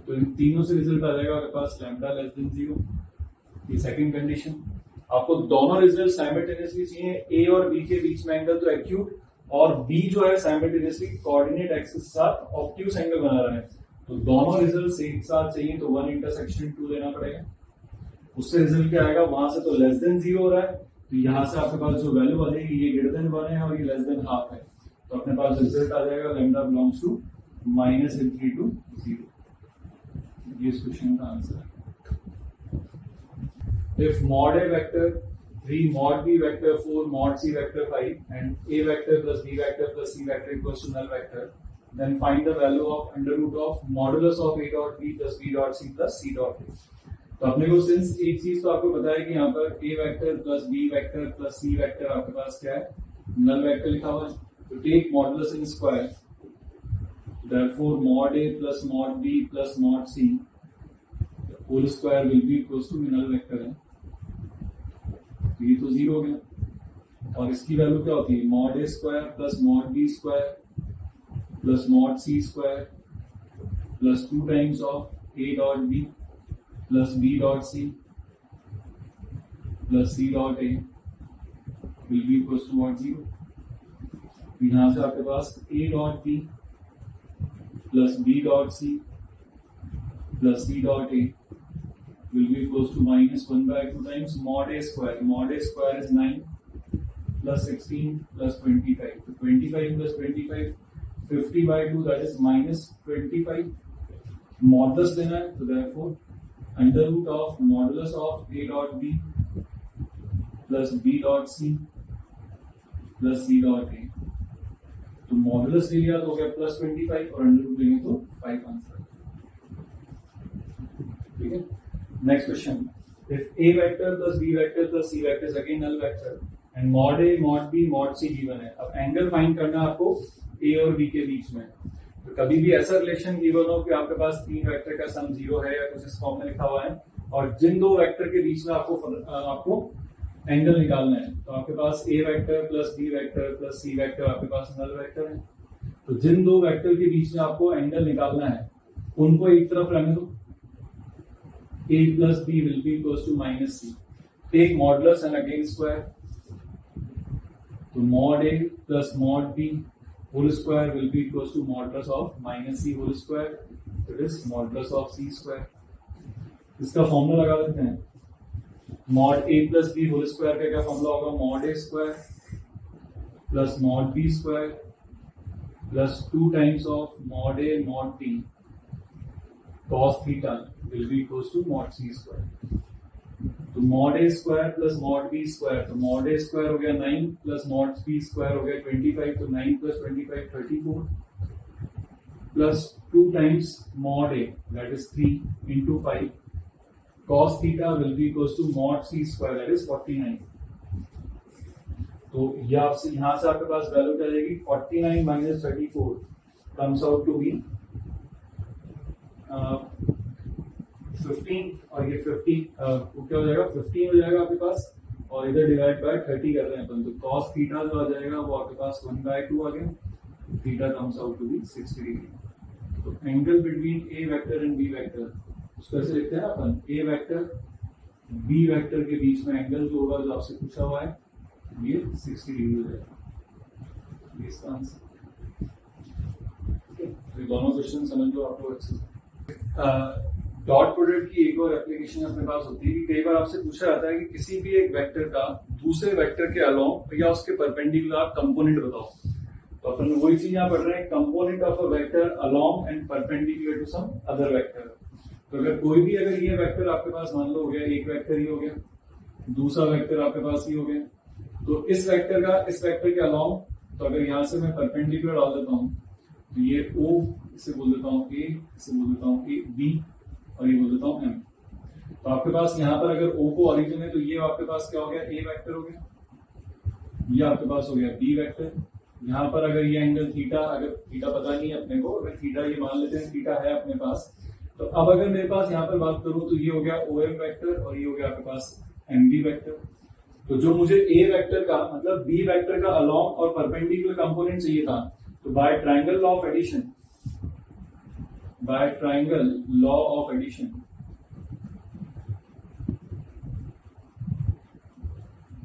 तो इन तीनों से रिजल्ट आ जाएगा आपके पास लैम्डा लेस देन 0। ये सेकंड कंडीशन। आपको दोनों रिजल्ट साइमल्टेनियसली चाहिए, ए और बी के बीच में एंगल तो एक्यूट और बी जो है साइमल्टेनियसली कोऑर्डिनेट एक्सिस के साथ ऑब्ट्यूज एंगल बना रहा है, तो दोनों रिजल्ट एक साथ चाहिए तो 1 इंटरसेक्शन 2 लेना पड़ेगा। उससे रिजल्ट क्या आएगा, वहां से तो लेस देन 0 हो रहा है, तो यहां से आपके पास जो वैल्यू बनेगी ये ग्रेटर देन 1 है और ये लेस देन हाफ है, तो अपने पास रिजल्ट आ जाएगा lambda belongs to minus ∞ to 0। ये इस क्वेश्चन का आंसर है। If mod A vector 3 mod B vector 4 mod C vector 5 and A vector plus B vector plus C vector equals to null vector, then find the value of under root of modulus of A dot B plus B dot C plus C dot A. तो अपने को since एक चीज तो आपको पता है कि यहाँ पर A vector plus B vector plus C vector आपके पास क्या है, नल वेक्टर लिखा हुआ है। To take modulus in square, therefore mod A plus mod B plus mod C whole square will be equals to null vector है, तो ये तो 0 हो गया। और इसकी वैल्यू क्या होती है, mod A square plus mod B square plus mod C square plus 2 times of A dot B plus B dot C plus C dot A will be equals to what, 0। यहां से आपके पास a dot B plus B dot C plus C dot A will be equals to minus 1/2 times mod A square. Mod A square is 9 plus 16 plus 25, तो 25 plus 25 50/2 that is minus 25। Modulus लेना है, तो therefore under root of modulus of a dot B plus B dot C plus C dot A, तो modulus ले लिया तो हो गया प्लस 25 और अंडर रूट लेंगे तो 5 आंसर। ठीक है, next question. If A vector plus B vector plus C vector is again null vector and mod A mod B mod C given है। अब एंगल फाइंड करना है आपको ए और बी के बीच में। तो कभी भी ऐसा रिलेशन गिवन हो कि आपके पास 3 वेक्टर का सम 0 है या कुछ इस फॉर्म में लिखा हुआ है और जिन 2 वेक्टर के बीच में आपको एंगल निकालना है, तो आपके पास A vector plus B vector plus C vector आपके पास नल वेक्टर है, तो जिन 2 वेक्टर के बीच में आपको एंगल निकालना है उनको एक तरफ रहने दो, a plus B will be equals to minus C. Take modulus and again square, तो mod A plus mod B whole square will be equals to modulus of minus C whole square, it is modulus of C square. इसका formula लगा देते हैं, mod A plus B whole square का क्या formula होगा, mod A square plus mod B square plus 2 times of mod A mod B cos theta will be equals to mod C square. तो mod A square plus mod B square, तो mod A square हो गया 9 plus mod B square हो गया 25, तो 9 plus 25 34 plus 2 times mod A that is 3 into 5 cos theta will be equals to mod c square that is 49। तो यहां से आपके पास वैल्यू क्या जाएगी, 49 minus 34 comes out to be 15 और ये 50 क्या हो जाएगा 15 हो जाएगा आपके पास, और इधर डिवाइड बाय 30 कर रहे हैं अपन, तो cos थीटा जो आ जाएगा वो आपके पास 1/2 आ गया, theta comes out to be 60 degree. तो angle between A vector and B vector उसको ऐसे लिखते हैं अपन, ए वेक्टर बी वेक्टर के बीच में एंगल जो होगा जो आपसे पूछा हुआ है ये 60 डिग्री हो जाएगा, इसका आंसर। तो दोनों क्वेश्चन समझ लो आप लोग अच्छे से। डॉट प्रोडक्ट की एक और एप्लीकेशन अपने पास होती है कि कई बार आपसे पूछा जाता है कि किसी भी एक वेक्टर का दूसरे वेक्टर के अलोंग या उसके परपेंडिकुलर आप कंपोनेंट बताओ। तो अपन वही चीज यहाँ पढ़ रहे हैं, component of a vector along and perpendicular to some other vector. तो अगर कोई भी अगर ये वेक्टर आपके पास मान लो हो गया, एक वेक्टर ही हो गया, दूसरा वेक्टर आपके पास ही हो गया, तो इस वेक्टर का इस वेक्टर के अलोंग, तो अगर यहां से मैं परपेंडिकुलर डाल देता हूं तो ये O इसे बोल देता हूं A, इसे बोल देता हूं A B और ये बोल देता हूं M। तो आपके पास यहाँ पर अगर O को ऑरिजिन है तो ये आपके पास क्या हो गया, A वेक्टर हो गया, ये आपके पास हो गया B वेक्टर। यहाँ पर अगर ये एंगल थीटा, अगर थीटा पता नहीं है अपने को, अगर थीटा ये मान लेते हैं थीटा है अपने पास, तो अब अगर मेरे पास यहाँ पर बात करूं तो ये हो गया OM वेक्टर और ये हो गया आपके पास MB वेक्टर। तो जो मुझे A वेक्टर का मतलब B वेक्टर का अलोंग और परपेंडिकुलर कंपोनेंट चाहिए था, तो by triangle law of addition, by triangle law of addition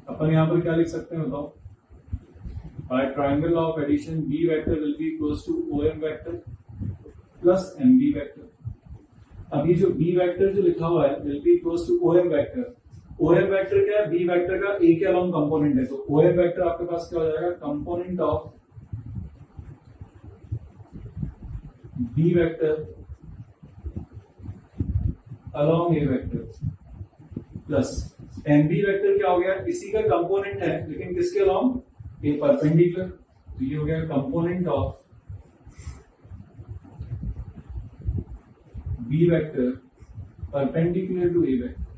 अपन यहां पर क्या लिख सकते हैं बताओ, by triangle law of addition B vector will be equals to OM vector plus MB vector. अभी जो B वेक्टर जो लिखा हुआ है will be equals to OM vector, OM vector क्या है, B वेक्टर का A के अलोंग कंपोनेंट है, तो OM वेक्टर आपके पास क्या हो जाएगा, component of B vector along A vector plus MB vector क्या हो गया, इसी का कंपोनेंट है लेकिन किसके अलोंग, A परपेंडिकुलर, तो ये हो गया component of B vector perpendicular to A vector.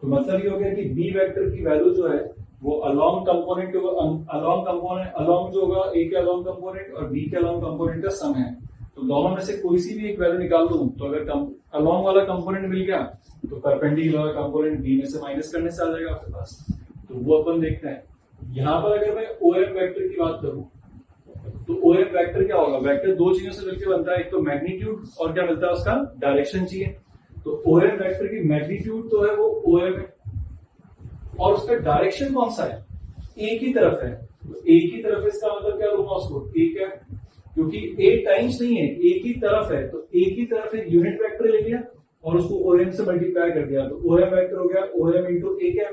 तो मतलब ये हो गया कि B वेक्टर की वैल्यू जो है वो अलोंग कंपोनेंट अलोंग जो होगा A के अलोंग कंपोनेंट और B के अलोंग कंपोनेंट का सम है। तो दोनों में से कोई सी भी एक वैल्यू निकाल दूं तो अगर अलोंग वाला कंपोनेंट मिल गया तो परपेंडिकुलर वाला कंपोनेंट B में से माइनस करने से आ जाएगा आपके पास। तो वो अपन देखते हैं। यहां पर अगर मैं OM वेक्टर की बात करूं तो OM वेक्टर क्या होगा, वेक्टर दो चीजों से मिलकर बनता है, एक तो मैग्नीट्यूड और क्या मिलता है उसका डायरेक्शन चाहिए। तो OM वेक्टर की मैग्नीट्यूड तो है वो OM है और उसका डायरेक्शन कौन सा है, A की तरफ है। तो A की तरफ इसका मतलब क्या लूंगा उसको, A क्या, क्योंकि A टाइम्स नहीं है, A की तरफ है, तो A की तरफ एक यूनिट वेक्टर ले लिया और उसको OM से मल्टीप्लाई कर दिया, तो OM वेक्टर हो गया OM इंटू A क्या।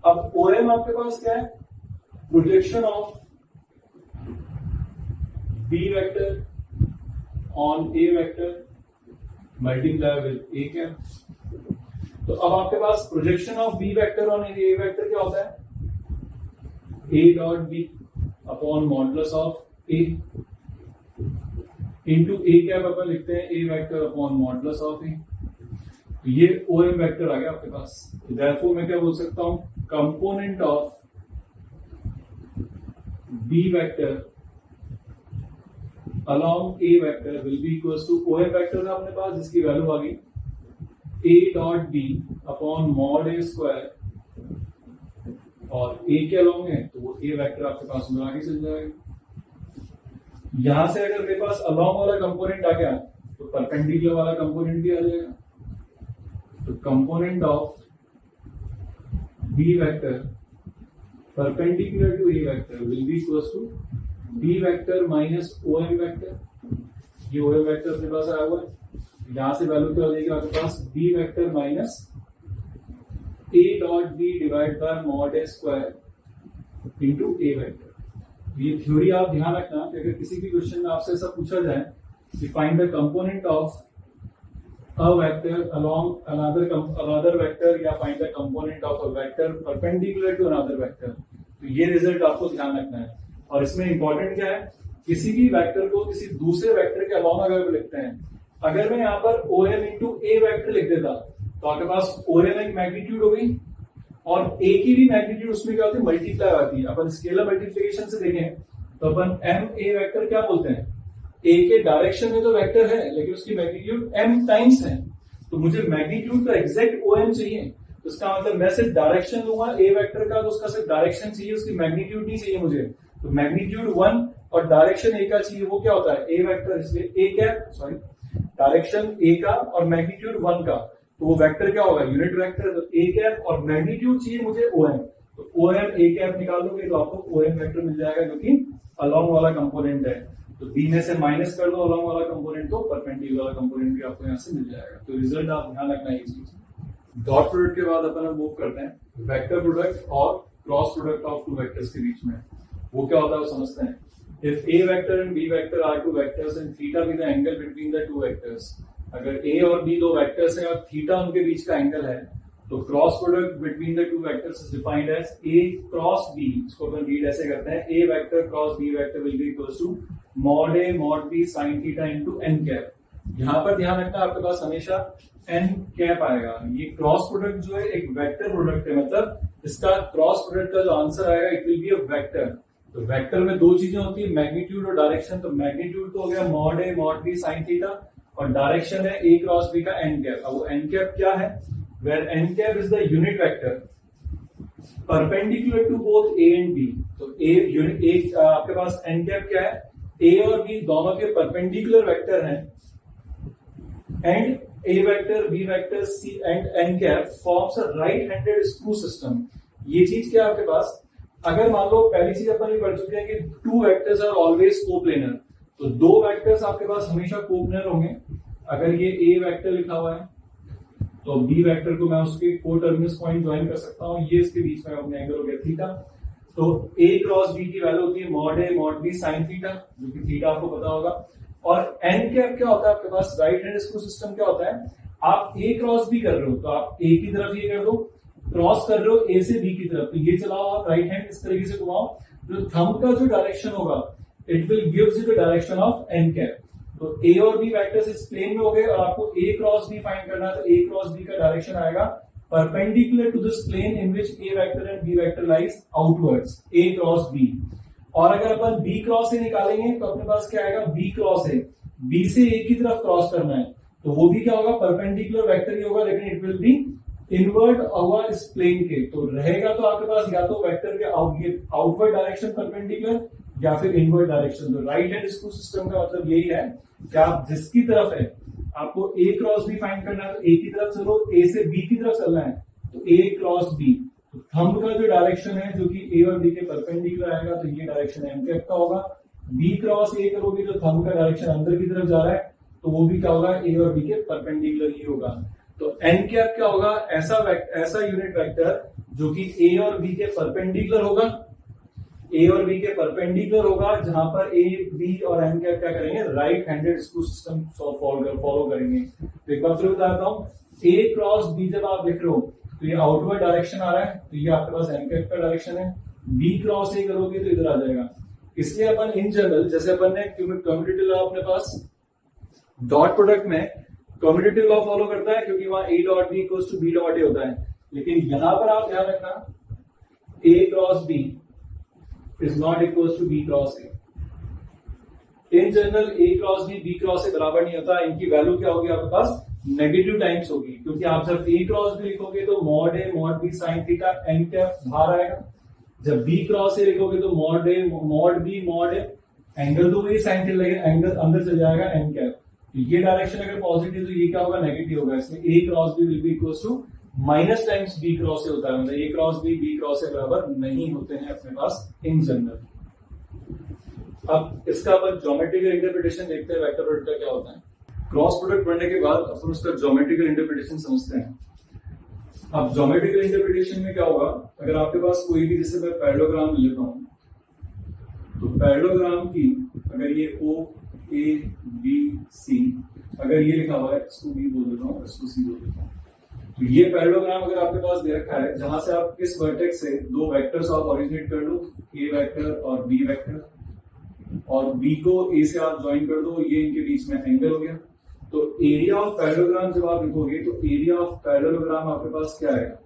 अब OM आपके पास क्या है, projection of B vector on A vector multiply with A क्या। तो अब आपके पास projection of B vector on A vector क्या होता है, A dot B upon modulus of A into A क्या अपन लिखते हैं, A vector upon modulus of A। तो ये OM वेक्टर आ गया आपके पास। तो देयरफॉर मैं क्या बोल सकता हूं, component of B vector along A vector will be equals to OM vector है अपने पास जिसकी वैल्यू आ गई A dot B upon mod A square, और A के along है तो वो A वेक्टर आपके पास उधर आगे चल जाएगा। यहां से अगर मेरे पास along वाला कंपोनेंट आ गया तो परपेंडिकुलर वाला कंपोनेंट भी आ जाएगा। तो component of B vector perpendicular to A vector will be equals to B vector minus OM vector. ये OM वेक्टर अपने पास आया हुआ है, यहां से वैल्यू क्या हो जाएगी आपके पास, B vector minus A dot B divide by mod A square into A vector. ये थ्योरी आप ध्यान रखना कि अगर किसी भी क्वेश्चन में आपसे ऐसा पूछा जाए कि find the component of a vector along another vector या find the component of a vector perpendicular to another vector, तो ये रिजल्ट आपको ध्यान रखना है। और इसमें इंपॉर्टेंट क्या है, किसी भी वेक्टर को किसी दूसरे वेक्टर के अलोंग अगर लिखते हैं, अगर मैं यहाँ पर OM इंटू A वेक्टर लिख देता तो आपके पास OM एक मैग्नीट्यूड हो गई और A की भी मैग्नीट्यूड उसमें क्या होती है, मल्टीप्लाई आती है। अपन स्केलर मल्टीप्लिकेशन से देखें तो अपन M A वेक्टर क्या बोलते हैं, ए के डायरेक्शन में तो वेक्टर है लेकिन उसकी मैग्नीट्यूड m टाइम्स है, तो मुझे मैग्नीट्यूड का एग्जैक्ट OM चाहिए। तो इसका मतलब मैं सिर्फ डायरेक्शन लूंगा ए वेक्टर का, तो उसका सिर्फ डायरेक्शन चाहिए, उसकी मैग्नीट्यूड नहीं चाहिए मुझे। तो मैग्नीट्यूड 1 और डायरेक्शन ए का चाहिए, वो क्या होता है ए वेक्टर, इसलिए ए कैप सॉरी डायरेक्शन ए का और मैग्नीट्यूड 1 का, तो वो वेक्टर क्या होगा यूनिट वेक्टर। तो ए कैप और मैग्नीट्यूड चाहिए मुझे OM, तो OM ए कैप निकालोगे तो आपको OM वेक्टर मिल जाएगा जो कि अलोंग वाला कंपोनेंट है। तो बी में से माइनस कर दो अलोंग वाला कंपोनेंट, तो परपेंडिकुलर वाला कंपोनेंट भी आपको यहाँ से मिल जाएगा। तो रिजल्ट आप ध्यान रखना है ये चीज। डॉट प्रोडक्ट के बाद अपन मूव करते हैं वेक्टर प्रोडक्ट और cross product of two vectors के बीच में। वो क्या होता है वो समझते हैं। If A vector and B vector are two vectors and theta be the angle between the two vectors, अगर ए और बी दो वेक्टर्स हैं और थीटा उनके बीच का एंगल है, तो cross product between the two vectors is defined as A cross B. इसको अपन रीड ऐसे करते हैं, A vector cross B vector will be equals to mod A mod B sine theta into N cap. यहां पर ध्यान रखना आपके पास हमेशा एन कैप आएगा। ये क्रॉस प्रोडक्ट जो है एक वेक्टर प्रोडक्ट है, मतलब इसका क्रॉस प्रोडक्ट का जो आंसर आएगा it will be a vector. तो वेक्टर में दो चीजें होती है, मैग्नीट्यूड और डायरेक्शन। तो मैग्नीट्यूड तो हो गया mod A mod B sine theta और डायरेक्शन है ए क्रॉस बी का एन कैप। अब वो एन कैप क्या है, where N cap is the unit vector perpendicular to both A and B. तो ए आपके पास एन कैप क्या है, ए और बी दोनों के परपेंडिकुलर वेक्टर हैं and A vector B vector C and N cap forms a right handed screw system. ये चीज क्या है आपके पास, अगर मान लो पहली चीज अपन ये पढ़ चुके हैं कि two vectors are always coplanar, तो दो वेक्टर्स आपके पास हमेशा कोप्लेनर होंगे। अगर ये ए वेक्टर लिखा हुआ है तो बी वेक्टर को मैं उसके को टर्मिनस पॉइंट ज्वाइन कर सकता हूं, ये इसके बीच में अपने एंगल हो गया थीटा। तो ए क्रॉस बी की वैल्यू होती है mod A mod B sine theta, जो कि थीटा आपको पता होगा। और एन कैप क्या होता है आपके पास, राइट हैंड स्क्रू सिस्टम क्या होता है, आप ए क्रॉस बी कर रहे हो तो आप ए की तरफ ये कर दो, क्रॉस कर रहे हो ए से बी की तरफ तो ये चलाओ आप राइट हैंड इस तरीके से घुमाओ, जो थंब का जो डायरेक्शन होगा it will gives you the direction of N cap. तो ए और बी वेक्टर्स इस प्लेन में हो गए और आपको ए क्रॉस बी फाइंड करना है, तो ए क्रॉस बी का डायरेक्शन आएगा perpendicular to this plane in which A vector and B vector lies outwards, A cross B. और अगर अपन बी क्रॉस ए निकालेंगे तो अपने पास क्या आएगा, बी क्रॉस ए, बी से ए की तरफ क्रॉस करना है तो वो भी क्या होगा, परपेंडिकुलर वेक्टर ही होगा लेकिन इट विल बी इनवर्ट होगा इस प्लेन के। तो रहेगा तो आपके पास या तो वेक्टर के आउटवर्ड डायरेक्शन परपेंडिकुलर या फिर इनवर्ट डायरेक्शन। तो राइट हैंड स्क्रू सिस्टम का मतलब यही है कि आप जिसकी तरफ है आपको ए क्रॉस बी फाइंड करना है तो ए की तरफ चलो, ए से बी की तरफ चलना है तो ए क्रॉस बी। तो थंब का जो डायरेक्शन है जो कि ए और बी के परपेंडिकुलर आएगा तो ये डायरेक्शन एन कैप का होगा। बी क्रॉस ए करोगे तो थंब का डायरेक्शन अंदर की तरफ जा रहा है तो वो भी क्या होगा, ए और बी के परपेंडिकुलर ही होगा। तो एन कैप क्या होगा, ऐसा यूनिट वेक्टर जो कि ए और बी के परपेंडिकुलर होगा, ए और बी के परपेंडिकुलर होगा, जहां पर ए बी और एन कैप क्या करेंगे, right handed screw system follow करेंगे। तो एक बार फिर बताता हूं, ए क्रॉस बी जब आप लिख रहे हो तो ये आउटवर्ड डायरेक्शन आ रहा है तो ये आपके पास एन कैप का डायरेक्शन है। बी क्रॉस ए करोगे तो इधर आ जाएगा। इसलिए अपन इन जनरल जैसे अपन ने कम्यूटेटिव लॉ अपने पास डॉट प्रोडक्ट में कम्यूटेटिव लॉ फॉलो करता है क्योंकि वहां A dot B equals to B dot A होता है, लेकिन यहां पर आप ध्यान रखना A cross B is not equals to B cross A. In general A cross B cross A बराबर नहीं होता, इनकी वैल्यू क्या होगी आपके पास, नेगेटिव टाइम्स होगी, क्योंकि आप जब ए क्रॉस बी लिखोगे तो mod A mod B sine theta N cap बाहर आएगा, जब बी क्रॉस ए लिखोगे तो mod A mod B mod A angle तो वही साइन थीटा लेकिन एंगल अंदर चल जाएगा एन कैप। तो ये डायरेक्शन अगर पॉजिटिव तो ये क्या होगा, नेगेटिव होगा। इसमें A cross B will be equals to minus times B cross A होता है, मतलब A cross B cross A बराबर नहीं होते हैं अपने पास इन जनरल। अब इसका अपन ज्योमेट्रिकल इंटरप्रिटेशन देखते हैं वेक्टर प्रोडक्ट का क्या होता है। क्रॉस प्रोडक्ट पढ़ने के बाद अपन उसका ज्योमेट्रिकल इंटरप्रिटेशन समझते हैं। अब ज्योमेट्रिकल इंटरप्रिटेशन में क्या होगा, अगर आपके पास कोई भी, जैसे मैं पैरेललोग्राम लेता हूं तो पैरेललोग्राम की अगर ये ओ ए बी सी, अगर ये लिखा हुआ है इसको बी बोल देता हूँ इसको सी बोल देता हूँ, तो ये पैरेललोग्राम अगर आपके पास दे रखा है जहां से आप इस वर्टेक्स से दो वेक्टर्स आप ओरिजिनेट कर लो, ए वेक्टर और बी वेक्टर, और बी को ए से आप ज्वाइन कर दो, ये इनके बीच में एंगल हो गया। तो एरिया ऑफ पैरेललोग्राम जब आप लिखोगे तो एरिया ऑफ पैरेललोग्राम आपके पास क्या आएगा,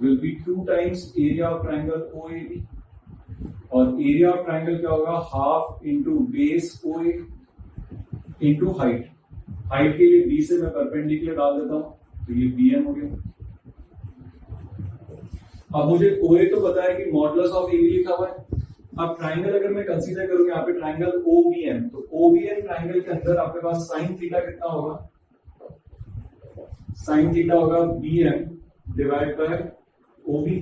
will be 2 times area of triangle OAB, और एरिया ऑफ ट्राइंगल क्या होगा, हाफ इंटू बेस ओ ए इंटू हाइट। हाइट के लिए बी से मैं परपेंडिकुलर डाल देता हूं, तो ये बी एम हो गया। अब मुझे ओ ए तो पता है कि मॉडुलस ऑफ ए बी लिखा हुआ है। अब ट्राइंगल अगर मैं कंसीडर करूं यहाँ पे ट्राइंगल ओ बी एम, तो ओ बी एम ट्राइंगल के अंदर आपके पास साइन थीटा कितना होगा, साइन थीटा होगा B M divide by O B.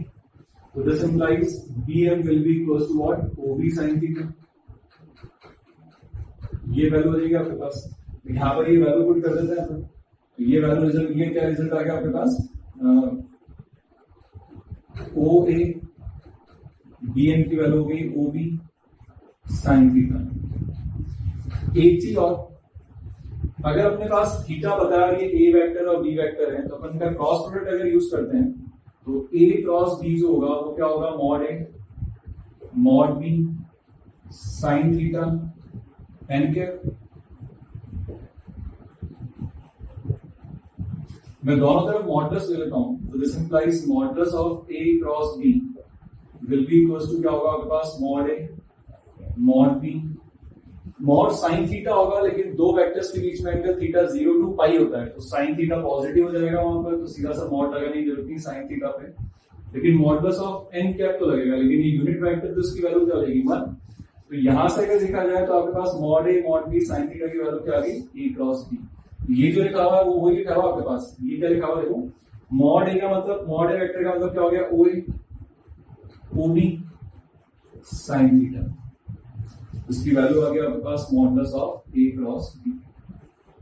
तो this implies B M will be equal to what, O B sine theta. ये value हो जाएगी आपके पास। यहां पर ये वैल्यू पुट कर देते हैं अपन, तो ये वैल्यू रिजल्ट, ये क्या रिजल्ट आ गया आपके पास, ओ ए बी एम की वैल्यू हो गई ओ बी साइन थीटा। एक चीज और, अगर अपने पास थीटा बता रही है, ए वेक्टर और बी वेक्टर है, तो अपन का क्रॉस प्रोडक्ट अगर यूज करते हैं तो ए क्रॉस बी जो होगा वो क्या होगा, mod A mod B sine theta N के। मैं दोनों तरफ मॉडुलस ले लेता हूं, तो this implies modulus of A cross B will be equal to क्या होगा आपके पास, mod A mod B mod sine theta होगा, लेकिन दो वेक्टर्स के बीच में अगर थीटा 0 to पाई होता है तो साइन थीटा पॉजिटिव हो जाएगा वहां पर, तो सीधा सा मॉड लगाने की जरूरत नहीं साइन थीटा पे। लेकिन मॉडुलस ऑफ एन कैप तो लगेगा, लेकिन ये यूनिट वेक्टर तो इसकी वैल्यू क्या हो जाएगी 1। तो यहां से अगर देखा जाए तो आपके पास mod A mod B sine theta की वैल्यू क्या आ गई, ए क्रॉस बी। ये जो लिखा हुआ है वो वही लिखा हुआ आपके पास। ये क्या लिखा हुआ देखो, मॉड ए का मतलब, मॉड ए वेक्टर का मतलब क्या हो गया, O A O B sine theta. इसकी वैल्यू आ गया आपके पास modulus of A cross B.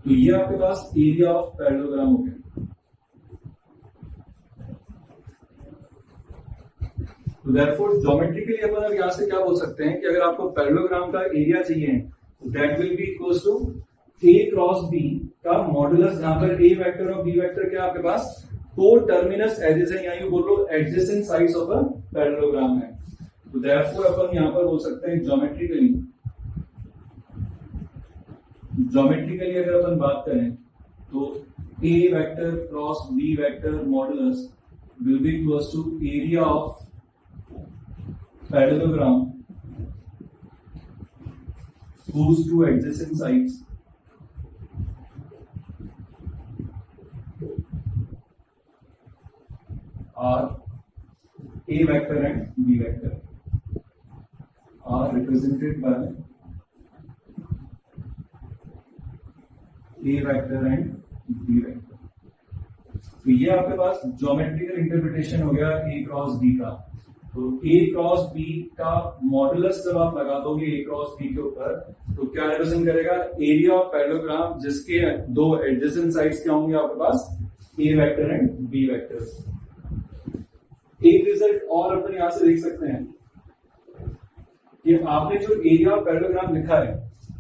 तो ये आपके पास एरिया ऑफ पैरेललोग्राम हो गया। तो देयरफॉर ज्योमेट्रिकली अपन अब यहां से क्या बोल सकते हैं कि अगर आपको पैरेललोग्राम का एरिया चाहिए तो that will be equal to A cross B का मॉडुलस, जहां पर ए वेक्टर और बी वेक्टर क्या आपके पास को टर्मिनस एजेस है, या यूं बोल लो adjacent sides of a parallelogram है। तो देयरफॉर अपन यहां पर बोल सकते हैं ज्योमेट्रिकली अगर अपन बात करें तो A vector cross B vector modulus will be equal to area of parallelogram whose two adjacent sides are A vector and B vector are represented by A vector and B vector। तो ये आपके पास geometrical interpretation हो गया A cross B का। तो A cross B का modulus जब आप लगा दोगे A क्रॉस B के ऊपर तो क्या रिप्रेजेंट करेगा, एरिया ऑफ पैरेललोग्राम जिसके दो एडजेसेंट साइड्स क्या होंगे आपके पास, A vector and B vector. एक रिजल्ट और अपन यहां से देख सकते हैं कि आपने जो एरिया ऑफ पैरेललोग्राम लिखा है,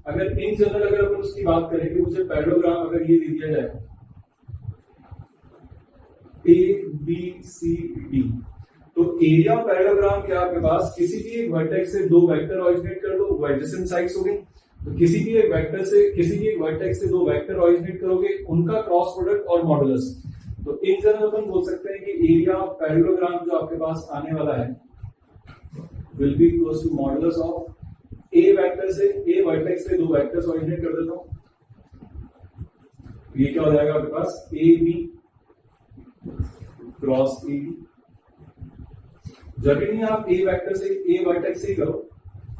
अगर इन जनरल अगर अपन उसकी बात करें कि मुझे पैरेललोग्राम अगर ये दे दिया जाए A B C D, तो एरिया ऑफ पैरेललोग्राम क्या आपके पास, किसी भी एक वर्टेक्स से दो वेक्टर ऑरिजिनेट कर दो, वो एडजेसेंट साइड्स हो गई। तो किसी भी एक वेक्टर से, किसी भी एक वर्टेक्स से दो वेक्टर ऑरिजिनेट करोगे, उनका क्रॉस प्रोडक्ट और मॉडुलस। तो इन जनरल अपन बोल सकते हैं कि एरिया ऑफ पैरेललोग्राम जो आपके पास आने वाला है will be equal to modulus of A vector से, ए वर्टेक्स से दो वेक्टर्स ऑरिजिनेट कर देता हूं, ये क्या हो जाएगा आपके पास, A B cross A B. जब भी आप ए वेक्टर से, ए वर्टेक्स से करो,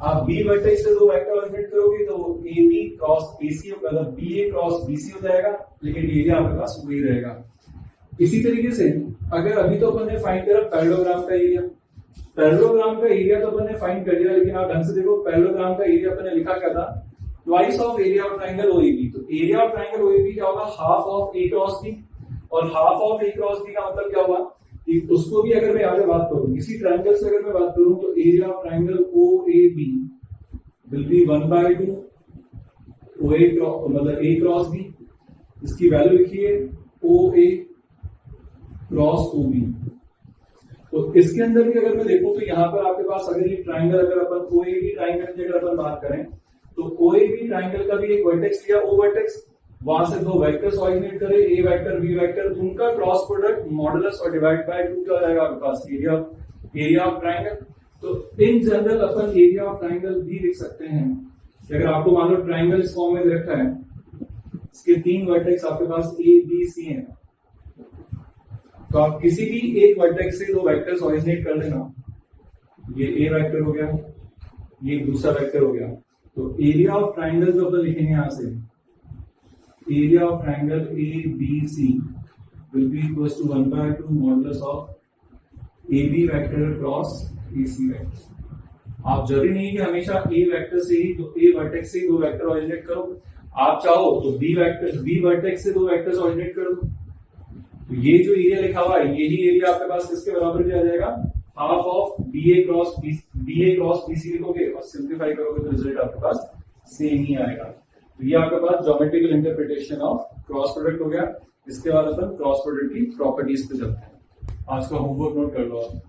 आप बी वर्टेक्स से दो वेक्टर ऑरिजिनेट करोगे तो ए बी क्रॉस ए सी, मतलब बी ए क्रॉस बी सी हो जाएगा, लेकिन एरिया आपके पास वही रहेगा। इसी तरीके से अगर अभी तो अपन ने फाइंड करा पैरेललोग्राम का एरिया, पैरेललोग्राम का एरिया तो अपन ने फाइंड कर लिया, लेकिन आप ढंग से देखो पैरेललोग्राम का एरिया अपन ने लिखा क्या था, twice of area of triangle OAB. तो एरिया ऑफ ट्राइंगल ओएबी क्या होगा, half of A cross B, और half of A cross B का मतलब क्या हुआ, उसको भी अगर मैं आगे बात करूं, इसी ट्राइंगल से अगर मैं बात करूं तो area of triangle O A B will be 1/2 O A मतलब ए क्रॉस बी, इसकी वैल्यू लिखिए ओ ए क्रॉस ओ बी। तो इसके अंदर भी अगर मैं देखूं तो यहां पर आपके पास अगर ये ट्राइंगल, अगर अपन ओ ए बी ट्राइंगल की अगर अपन बात करें तो ओ ए बी ट्राइंगल का भी एक वर्टेक्स लिया, ओ वर्टेक्स, वहां से दो वेक्टर्स ऑरिजिनेट करे, ए वेक्टर बी वेक्टर, उनका क्रॉस प्रोडक्ट मॉडुलस और डिवाइड बाय 2 क्या हो जाएगा आपके पास, एरिया ऑफ ट्राइंगल। तो इन जनरल अपन एरिया ऑफ ट्राइंगल भी लिख सकते हैं कि अगर आपको मान लो ट्राइंगल इस फॉर्म में दे रखा है, इसके 3 वर्टेक्स आपके पास ए बी सी हैं, तो आप किसी भी एक वर्टेक्स से 2 वेक्टर्स ऑरिजिनेट कर लेना। ये ए वेक्टर हो गया, ये दूसरा वेक्टर हो गया। तो एरिया ऑफ ट्राइंगल जो अपन लिखेंगे यहां से, area of triangle A B C will be equals to 1/2 modulus of A B vector cross A C vector. आप जरूरी नहीं कि हमेशा ए वेक्टर से ही ए वर्टेक्स से ही 2 वेक्टर ऑरिजिनेट करो, आप चाहो तो बी वर्टेक्स से 2 वेक्टर्स ऑरिजिनेट करो। तो ये जो एरिया लिखा हुआ है, यही एरिया आपके पास किसके बराबर भी आ जाएगा, half of B A cross B C लिखोगे और सिंप्लीफाई करोगे तो रिजल्ट आपके पास सेम ही आएगा। तो ये आपके पास geometrical interpretation of cross product हो गया। इसके बाद अपन क्रॉस प्रोडक्ट की प्रॉपर्टीज पे चलते हैं। आज का होमवर्क नोट कर लो आप।